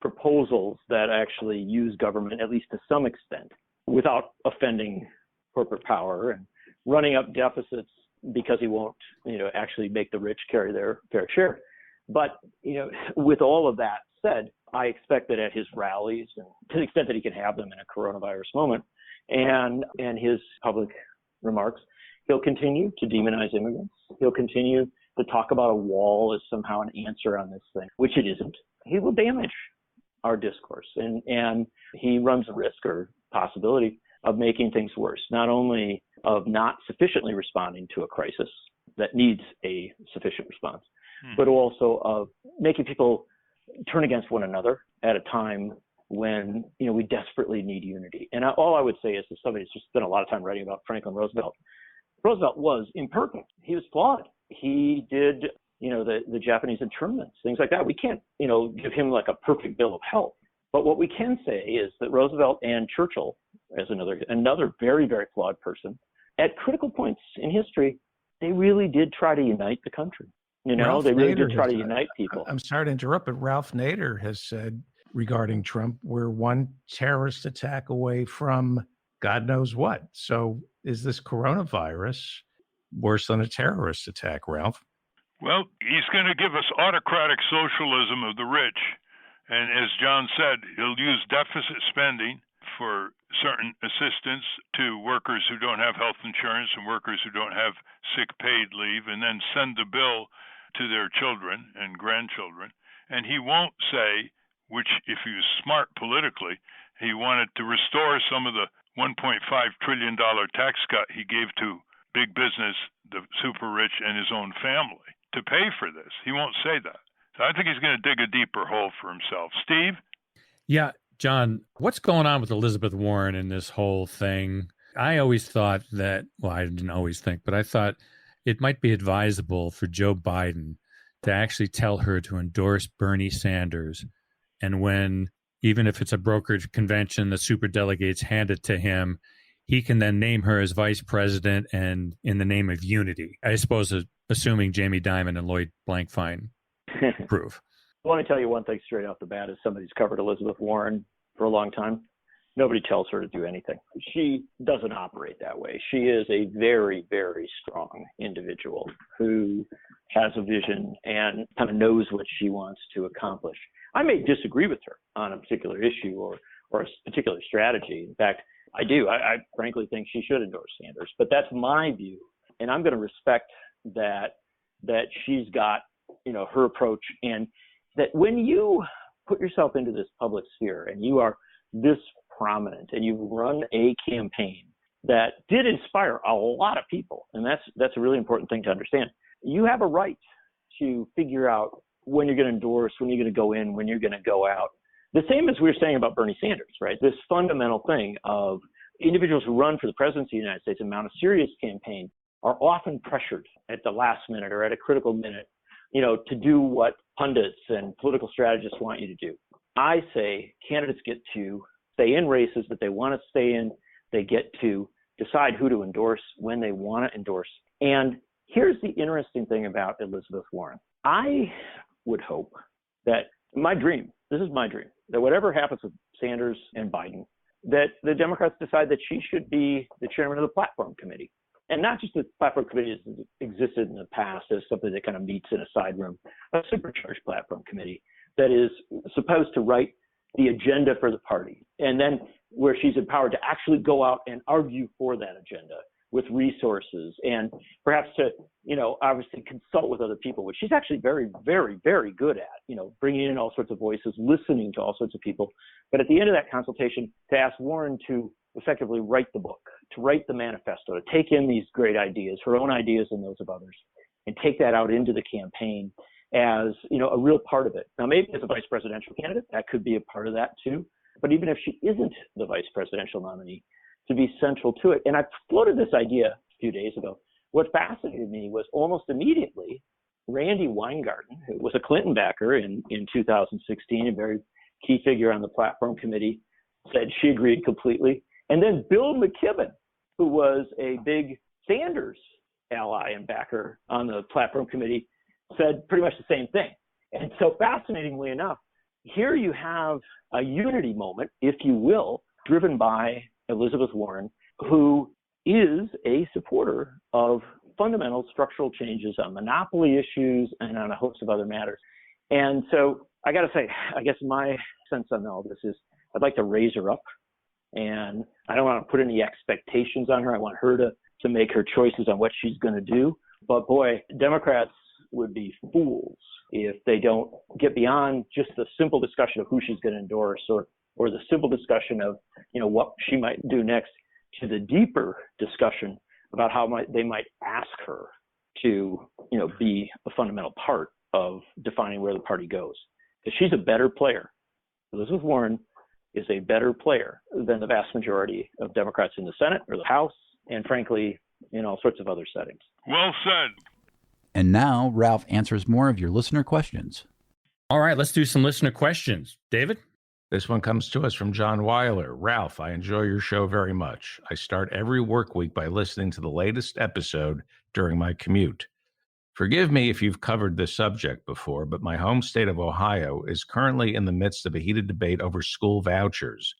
proposals that actually use government, at least to some extent, without offending corporate power and running up deficits because he won't, actually make the rich carry their fair share. But, with all of that said, I expect that at his rallies, and to the extent that he can have them in a coronavirus moment, and his public remarks, he'll continue to demonize immigrants. He'll continue to talk about a wall as somehow an answer on this thing, which it isn't. He will damage our discourse, and he runs the risk or possibility of making things worse, not only of not sufficiently responding to a crisis that needs a sufficient response, but also of making people turn against one another at a time when, we desperately need unity. And all I would say is, as somebody who's just spent a lot of time writing about Franklin Roosevelt, Roosevelt was imperfect. He was flawed. He did, the Japanese internments, things like that. We can't, give him like a perfect bill of health. But what we can say is that Roosevelt and Churchill, as another very, very flawed person, at critical points in history, they really did try to unite the country. They really did try to unite people. I'm sorry to interrupt, but Ralph Nader has said regarding Trump. We're one terrorist attack away from God knows what. So is this coronavirus worse than a terrorist attack, Ralph? Well, he's going to give us autocratic socialism of the rich. And as John said, he'll use deficit spending for certain assistance to workers who don't have health insurance and workers who don't have sick paid leave, and then send the bill to their children and grandchildren. And he won't say, which if he was smart politically, he wanted to restore some of the $1.5 trillion tax cut he gave to big business, the super rich, and his own family to pay for this. He won't say that. So I think he's going to dig a deeper hole for himself. Steve? Yeah, John, what's going on with Elizabeth Warren in this whole thing? I always thought that, well, I didn't always think, but I thought it might be advisable for Joe Biden to actually tell her to endorse Bernie Sanders. And when, even if it's a brokered convention, the superdelegates hand it to him, he can then name her as vice president and in the name of unity. I suppose, assuming Jamie Dimon and Lloyd Blankfein approve. I want to tell you one thing straight off the bat. As somebody who's covered Elizabeth Warren for a long time, nobody tells her to do anything. She doesn't operate that way. She is a very, very strong individual who has a vision and kind of knows what she wants to accomplish. I may disagree with her on a particular issue or a particular strategy. In fact, I do. I frankly think she should endorse Sanders, but that's my view. And I'm going to respect that she's got, her approach, and that when you put yourself into this public sphere and you are this prominent and you run a campaign that did inspire a lot of people, and that's a really important thing to understand. You have a right to figure out when you're going to endorse, when you're going to go in, when you're going to go out. The same as we were saying about Bernie Sanders, right? This fundamental thing of individuals who run for the presidency of the United States and mount a serious campaign are often pressured at the last minute or at a critical minute, to do what pundits and political strategists want you to do. I say candidates get to stay in races that they want to stay in. They get to decide who to endorse when they want to endorse. And here's the interesting thing about Elizabeth Warren. I would hope that this is my dream, that whatever happens with Sanders and Biden, that the Democrats decide that she should be the chairman of the platform committee. And not just the platform committee as existed in the past as something that kind of meets in a side room, a supercharged platform committee that is supposed to write the agenda for the party. And then where she's empowered to actually go out and argue for that agenda with resources and perhaps to, obviously consult with other people, which she's actually very, very, very good at, bringing in all sorts of voices, listening to all sorts of people. But at the end of that consultation, to ask Warren to effectively write the book, to write the manifesto, to take in these great ideas, her own ideas and those of others, and take that out into the campaign as, a real part of it. Now, maybe as a vice presidential candidate, that could be a part of that too. But even if she isn't the vice presidential nominee, to be central to it. And I floated this idea a few days ago. What fascinated me was almost immediately, Randy Weingarten, who was a Clinton backer in 2016, a very key figure on the platform committee, said she agreed completely. And then Bill McKibben, who was a big Sanders ally and backer on the platform committee, said pretty much the same thing. And so fascinatingly enough, here you have a unity moment, if you will, driven by Elizabeth Warren, who is a supporter of fundamental structural changes on monopoly issues and on a host of other matters. And so I got to say, I guess my sense on all this is I'd like to raise her up. And I don't want to put any expectations on her. I want her to make her choices on what she's going to do. But boy, Democrats would be fools if they don't get beyond just the simple discussion of who she's going to endorse or the simple discussion of, what she might do next, to the deeper discussion about how they might ask her to, be a fundamental part of defining where the party goes. Because she's a better player. Elizabeth Warren is a better player than the vast majority of Democrats in the Senate or the House, and frankly, in all sorts of other settings. Well said. And now Ralph answers more of your listener questions. All right, let's do some listener questions. David? This one comes to us from John Weiler. Ralph, I enjoy your show very much. I start every work week by listening to the latest episode during my commute. Forgive me if you've covered this subject before, but my home state of Ohio is currently in the midst of a heated debate over school vouchers.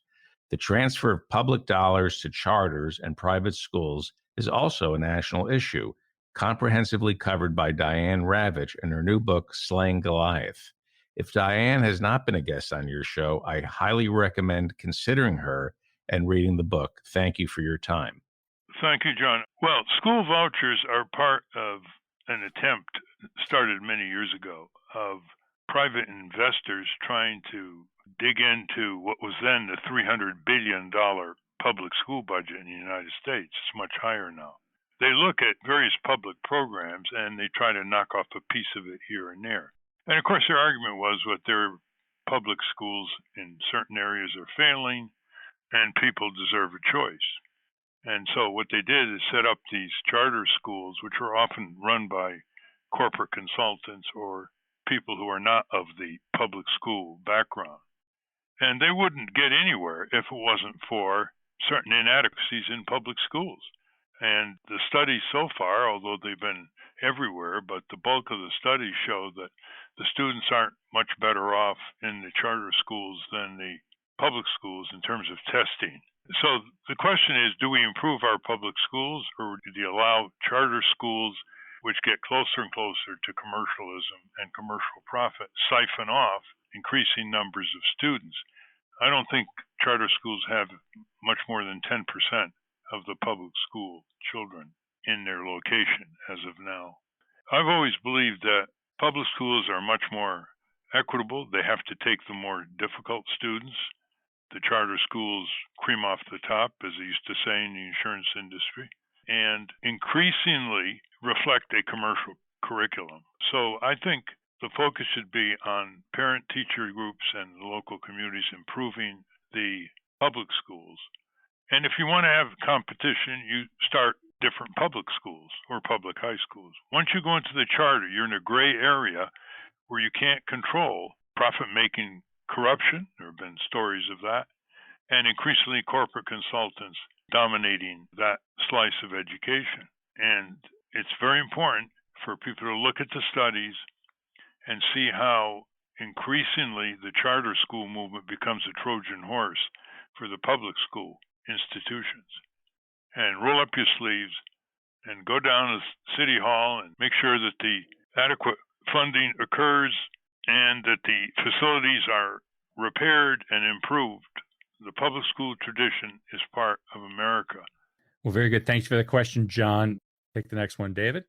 The transfer of public dollars to charters and private schools is also a national issue, comprehensively covered by Diane Ravitch in her new book, Slaying Goliath. If Diane has not been a guest on your show, I highly recommend considering her and reading the book. Thank you for your time. Thank you, John. Well, school vouchers are part of an attempt started many years ago of private investors trying to dig into what was then the $300 billion public school budget in the United States. It's much higher now. They look at various public programs and they try to knock off a piece of it here and there. And of course, their argument was that their public schools in certain areas are failing and people deserve a choice. And so what they did is set up these charter schools, which were often run by corporate consultants or people who are not of the public school background. And they wouldn't get anywhere if it wasn't for certain inadequacies in public schools. And the studies so far, although they've been everywhere, but the bulk of the studies show that the students aren't much better off in the charter schools than the public schools in terms of testing. So the question is, do we improve our public schools, or do you allow charter schools, which get closer and closer to commercialism and commercial profit, siphon off increasing numbers of students? I don't think charter schools have much more than 10% of the public school children in their location as of now. I've always believed that public schools are much more equitable. They have to take the more difficult students. The charter schools cream off the top, as they used to say in the insurance industry, and increasingly reflect a commercial curriculum. So I think the focus should be on parent-teacher groups and the local communities improving the public schools. And if you want to have competition, you start different public schools or public high schools. Once you go into the charter, you're in a gray area where you can't control profit-making corruption. There have been stories of that, and increasingly corporate consultants dominating that slice of education. And it's very important for people to look at the studies and see how increasingly the charter school movement becomes a Trojan horse for the public school institutions. And roll up your sleeves and go down to City Hall and make sure that the adequate funding occurs and that the facilities are repaired and improved. The public school tradition is part of America. Well, very good. Thanks for the question, John. Take the next one, David.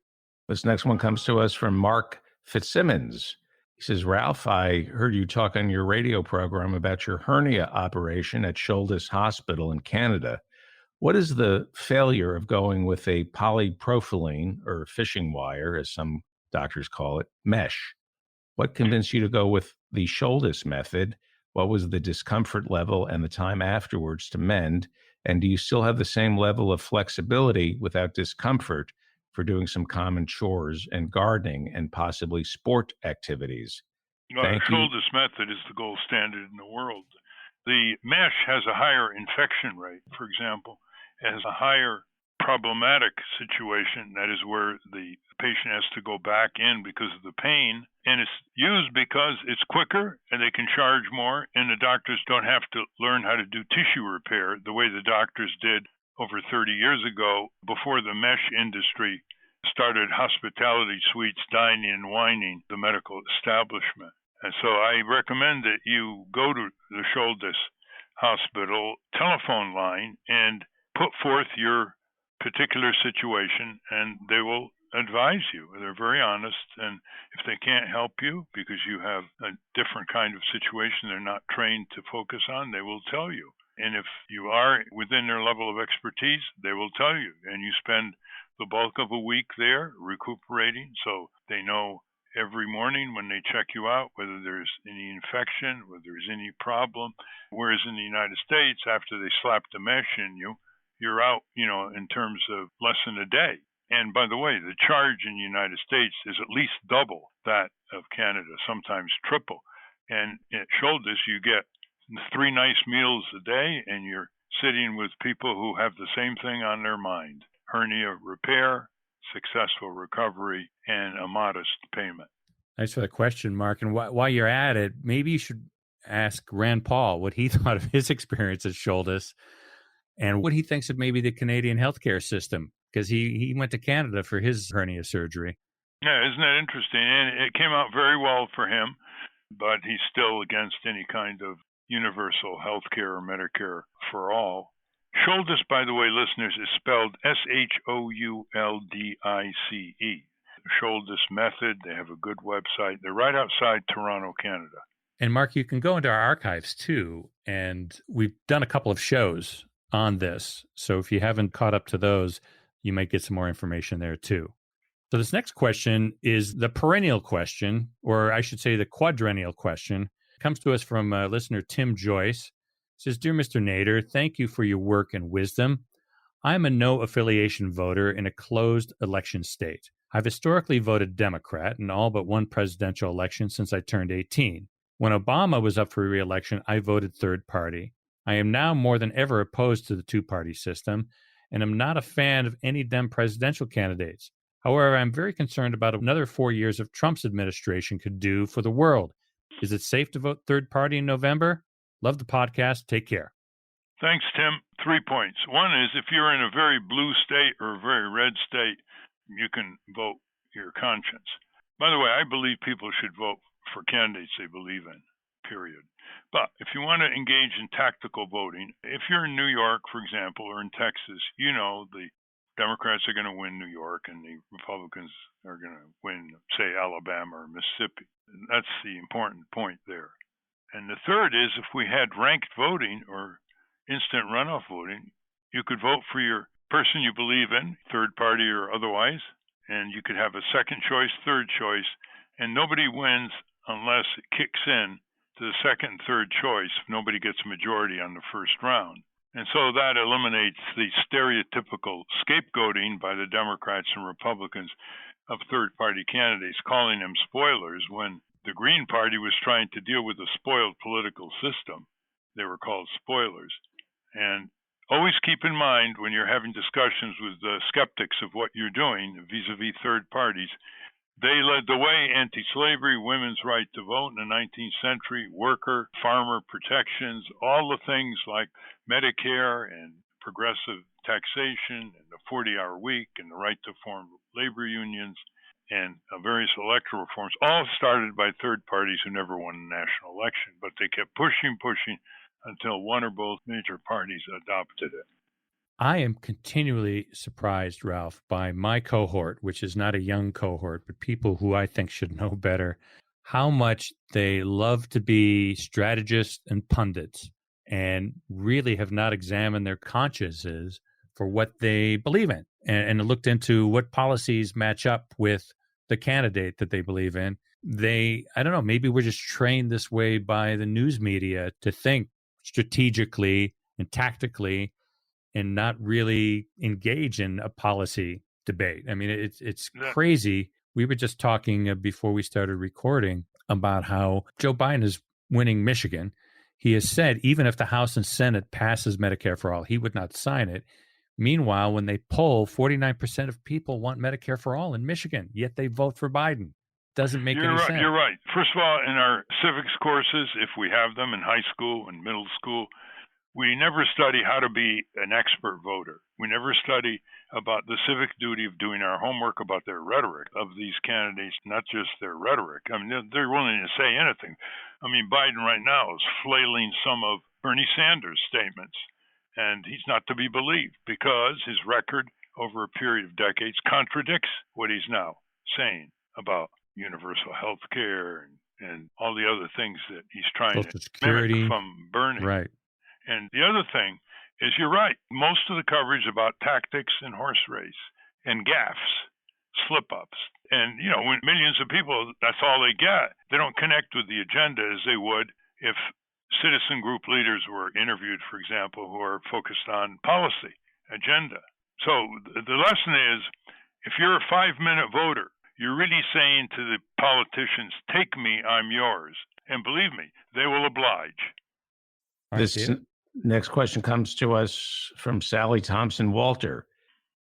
This next one comes to us from Mark Fitzsimmons. He says, Ralph, I heard you talk on your radio program about your hernia operation at Shouldes Hospital in Canada. What is the failure of going with a polypropylene, or fishing wire, as some doctors call it, mesh? What convinced you to go with the Shouldes method? What was the discomfort level and the time afterwards to mend? And do you still have the same level of flexibility without discomfort for doing some common chores and gardening and possibly sport activities? The Shouldes method is the gold standard in the world. The mesh has a higher infection rate, for example. It has a higher problematic situation, that is where the patient has to go back in because of the pain, and it's used because it's quicker and they can charge more, and the doctors don't have to learn how to do tissue repair the way the doctors did over 30 years ago before the mesh industry started hospitality suites dining and wining the medical establishment. And so I recommend that you go to the Shouldes Hospital telephone line and put forth your particular situation, and they will advise you. They're very honest, and if they can't help you because you have a different kind of situation they're not trained to focus on, they will tell you. And if you are within their level of expertise, they will tell you. And you spend the bulk of a week there recuperating, so they know every morning when they check you out whether there's any infection, whether there's any problem. Whereas in the United States, after they slap the mesh in you, you're out, in terms of less than a day. And by the way, the charge in the United States is at least double that of Canada, sometimes triple. And at Shouldes, you get 3 nice meals a day, and you're sitting with people who have the same thing on their mind: hernia repair, successful recovery and a modest payment. Thanks for the question, Mark. And while you're at it, maybe you should ask Rand Paul what he thought of his experience at Shouldes and what he thinks of maybe the Canadian healthcare system, because he went to Canada for his hernia surgery. Yeah, isn't that interesting? And it came out very well for him, but he's still against any kind of universal health care or Medicare for all. Shouldes, by the way, listeners, is spelled Shouldice. Shouldes Method. They have a good website. They're right outside Toronto, Canada. And Mark, you can go into our archives too, and we've done a couple of shows on this. So if you haven't caught up to those, you might get some more information there too. So this next question is the perennial question, or I should say the quadrennial question. It comes to us from listener Tim Joyce. It says, Dear Mr. Nader, thank you for your work and wisdom. I'm a no affiliation voter in a closed election state. I've historically voted Democrat in all but one presidential election since I turned 18. When Obama was up for re-election, I voted third party. I am now more than ever opposed to the two-party system, and am not a fan of any Dem presidential candidates. However, I'm very concerned about what another 4 years of Trump's administration could do for the world. Is it safe to vote third party in November? Love the podcast. Take care. Thanks, Tim. 3 points. One is if you're in a very blue state or a very red state, you can vote your conscience. By the way, I believe people should vote for candidates they believe in, period. But if you want to engage in tactical voting, if you're in New York, for example, or in Texas, you know the Democrats are going to win New York and the Republicans are going to win, say, Alabama or Mississippi. That's the important point there. And the third is if we had ranked voting or instant runoff voting, you could vote for your person you believe in, third party or otherwise, and you could have a second choice, third choice, and nobody wins unless it kicks in to the second and third choice if nobody gets a majority on the first round. And so that eliminates the stereotypical scapegoating by the Democrats and Republicans of third-party candidates, calling them spoilers, when the Green Party was trying to deal with a spoiled political system. They were called spoilers. And always keep in mind when you're having discussions with the skeptics of what you're doing vis-a-vis third parties, they led the way: anti-slavery, women's right to vote in the 19th century, worker, farmer protections, all the things like Medicare and progressive taxation and the 40-hour week and the right to form labor unions and various electoral reforms, all started by third parties who never won a national election. But they kept pushing until one or both major parties adopted it. I am continually surprised, Ralph, by my cohort, which is not a young cohort, but people who I think should know better, how much they love to be strategists and pundits and really have not examined their consciences for what they believe in and looked into what policies match up with the candidate that they believe in. I don't know, maybe we're just trained this way by the news media to think strategically and tactically and not really engage in a policy debate. I mean, it's crazy. We were just talking before we started recording about how Joe Biden is winning Michigan. He has said even if the House and Senate passes Medicare for all, he would not sign it. Meanwhile, when they poll, 49% of people want Medicare for all in Michigan, yet they vote for Biden. Doesn't make any sense. You're right. First of all, in our civics courses, if we have them in high school and middle school, we never study how to be an expert voter. We never study about the civic duty of doing our homework about their rhetoric of these candidates, not just their rhetoric. I mean, they're willing to say anything. I mean, Biden right now is flailing some of Bernie Sanders' statements, and he's not to be believed because his record over a period of decades contradicts what he's now saying about universal health care and all the other things that he's trying to mimic from Bernie. Right. And the other thing is, you're right. Most of the coverage about tactics and horse race and gaffes, slip-ups, and, when millions of people, that's all they get. They don't connect with the agenda as they would if citizen group leaders were interviewed, for example, who are focused on policy, agenda. So the lesson is, if you're a 5-minute voter, you're really saying to the politicians, take me, I'm yours. And believe me, they will oblige. This next question comes to us from Sally Thompson Walter.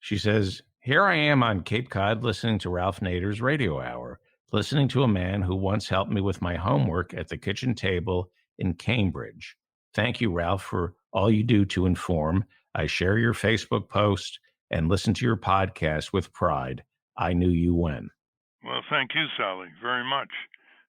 She says, Here I am on Cape Cod listening to Ralph Nader's Radio Hour, listening to a man who once helped me with my homework at the kitchen table in Cambridge. Thank you, Ralph, for all you do to inform. I share your Facebook post and listen to your podcast with pride. I knew you when. Well, thank you, Sally, very much.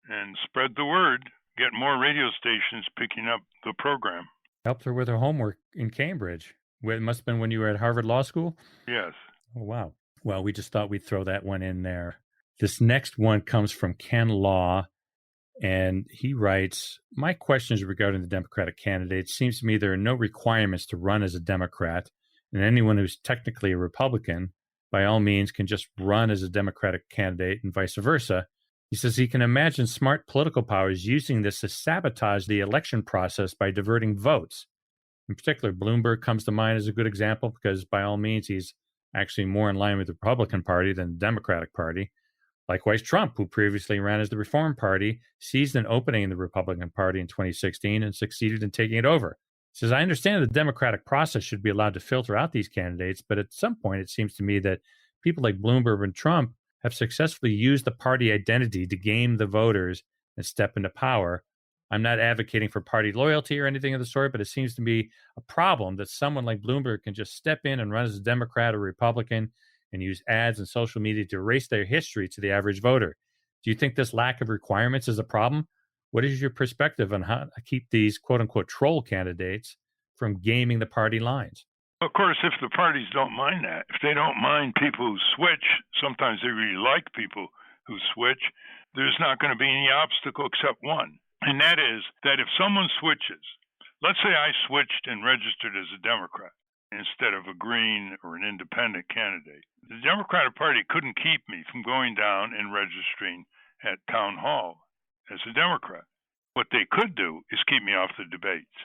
And spread the word. Get more radio stations picking up the program. Helped her with her homework in Cambridge. It must have been when you were at Harvard Law School? Yes. Oh, wow. Well, we just thought we'd throw that one in there. This next one comes from Ken Law, and he writes, my question is regarding the Democratic candidate. It seems to me there are no requirements to run as a Democrat, and anyone who's technically a Republican, by all means, can just run as a Democratic candidate and vice versa. He says he can imagine smart political powers using this to sabotage the election process by diverting votes. In particular, Bloomberg comes to mind as a good example because, by all means, he's actually more in line with the Republican Party than the Democratic Party. Likewise, Trump, who previously ran as the Reform Party, seized an opening in the Republican Party in 2016 and succeeded in taking it over. He says, I understand the democratic process should be allowed to filter out these candidates, but at some point it seems to me that people like Bloomberg and Trump have successfully used the party identity to game the voters and step into power. I'm not advocating for party loyalty or anything of the sort, but it seems to be a problem that someone like Bloomberg can just step in and run as a Democrat or Republican and use ads and social media to erase their history to the average voter. Do you think this lack of requirements is a problem? What is your perspective on how to keep these quote-unquote troll candidates from gaming the party lines? Of course, if the parties don't mind that, if they don't mind people who switch, sometimes they really like people who switch, there's not going to be any obstacle except one. And that is that if someone switches, let's say I switched and registered as a Democrat instead of a Green or an independent candidate, the Democratic Party couldn't keep me from going down and registering at town hall as a Democrat. What they could do is keep me off the debates,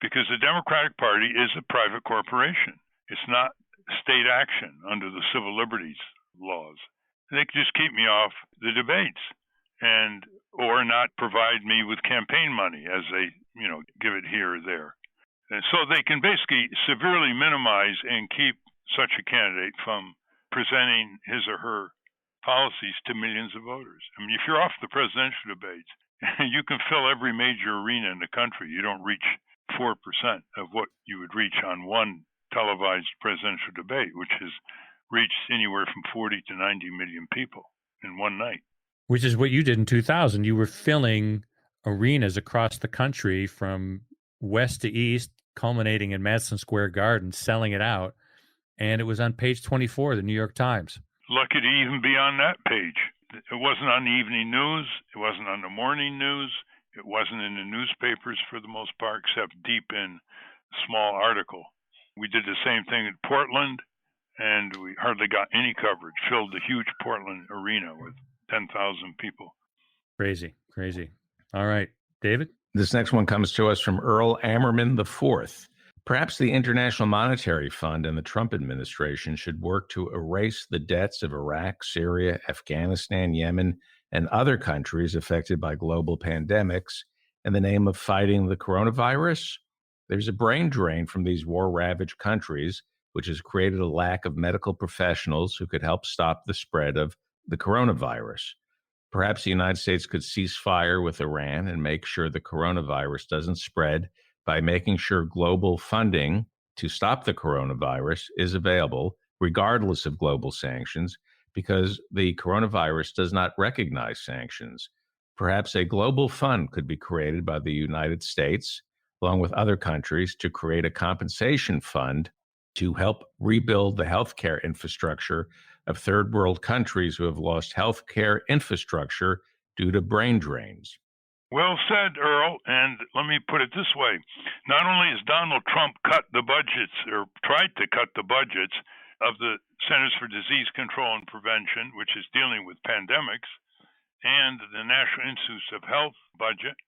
because the Democratic Party is a private corporation. It's not state action under the civil liberties laws. They could just keep me off the debates and or not provide me with campaign money as they, give it here or there. And so they can basically severely minimize and keep such a candidate from presenting his or her policies to millions of voters. I mean, if you're off the presidential debates, you can fill every major arena in the country. You don't reach 4% of what you would reach on one televised presidential debate, which has reached anywhere from 40 to 90 million people in one night. Which is what you did in 2000. You were filling arenas across the country from west to east, culminating in Madison Square Garden, selling it out. And it was on page 24 of the New York Times. Lucky to even be on that page. It wasn't on the evening news. It wasn't on the morning news. It wasn't in the newspapers for the most part, except deep in a small article. We did the same thing at Portland, and we hardly got any coverage. Filled the huge Portland arena with 10,000 people. Crazy. All right, David? This next one comes to us from Earl Ammerman IV. Perhaps the International Monetary Fund and the Trump administration should work to erase the debts of Iraq, Syria, Afghanistan, Yemen, and other countries affected by global pandemics in the name of fighting the coronavirus. There's a brain drain from these war-ravaged countries, which has created a lack of medical professionals who could help stop the spread of the coronavirus. Perhaps the United States could cease fire with Iran and make sure the coronavirus doesn't spread by making sure global funding to stop the coronavirus is available, regardless of global sanctions, because the coronavirus does not recognize sanctions. Perhaps a global fund could be created by the United States, along with other countries, to create a compensation fund to help rebuild the healthcare infrastructure of third world countries who have lost healthcare infrastructure due to brain drains. Well said, Earl, and let me put it this way. Not only has Donald Trump cut the budgets, or tried to cut the budgets, of the Centers for Disease Control and Prevention, which is dealing with pandemics, and the National Institutes of Health budget,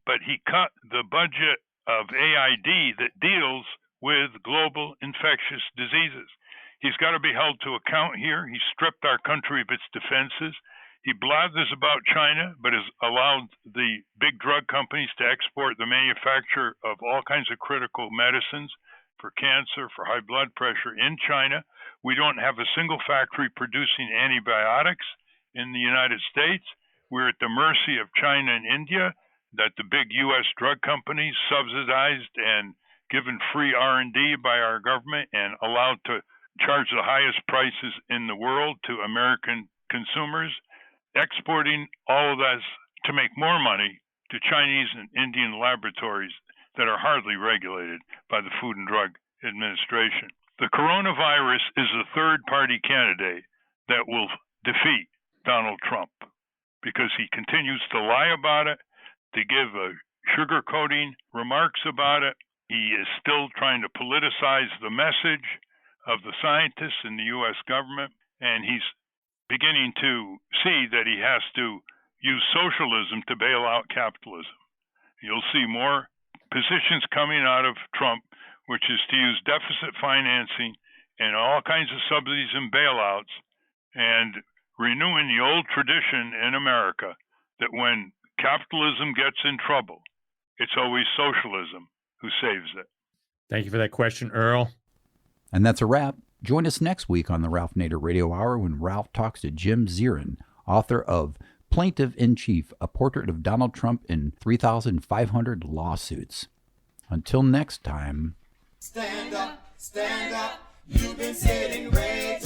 but he cut the budget of AID that deals with global infectious diseases. He's got to be held to account here. He stripped our country of its defenses. He blathers about China, but has allowed the big drug companies to export the manufacture of all kinds of critical medicines for cancer, for high blood pressure in China, We don't have a single factory producing antibiotics in the United States. We're at the mercy of China and India, that the big U.S. drug companies subsidized and given free R&D by our government and allowed to charge the highest prices in the world to American consumers, exporting all of that to make more money to Chinese and Indian laboratories that are hardly regulated by the Food and Drug Administration. The coronavirus is a third-party candidate that will defeat Donald Trump because he continues to lie about it, to give sugarcoating remarks about it. He is still trying to politicize the message of the scientists in the U.S. government, and he's beginning to see that he has to use socialism to bail out capitalism. You'll see more positions coming out of Trump, which is to use deficit financing and all kinds of subsidies and bailouts, and renewing the old tradition in America that when capitalism gets in trouble, it's always socialism who saves it. Thank you for that question, Earl. And that's a wrap. Join us next week on the Ralph Nader Radio Hour when Ralph talks to Jim Zirin, author of Plaintiff in Chief, a portrait of Donald Trump in 3,500 lawsuits. Until next time. Stand up, you've been sitting way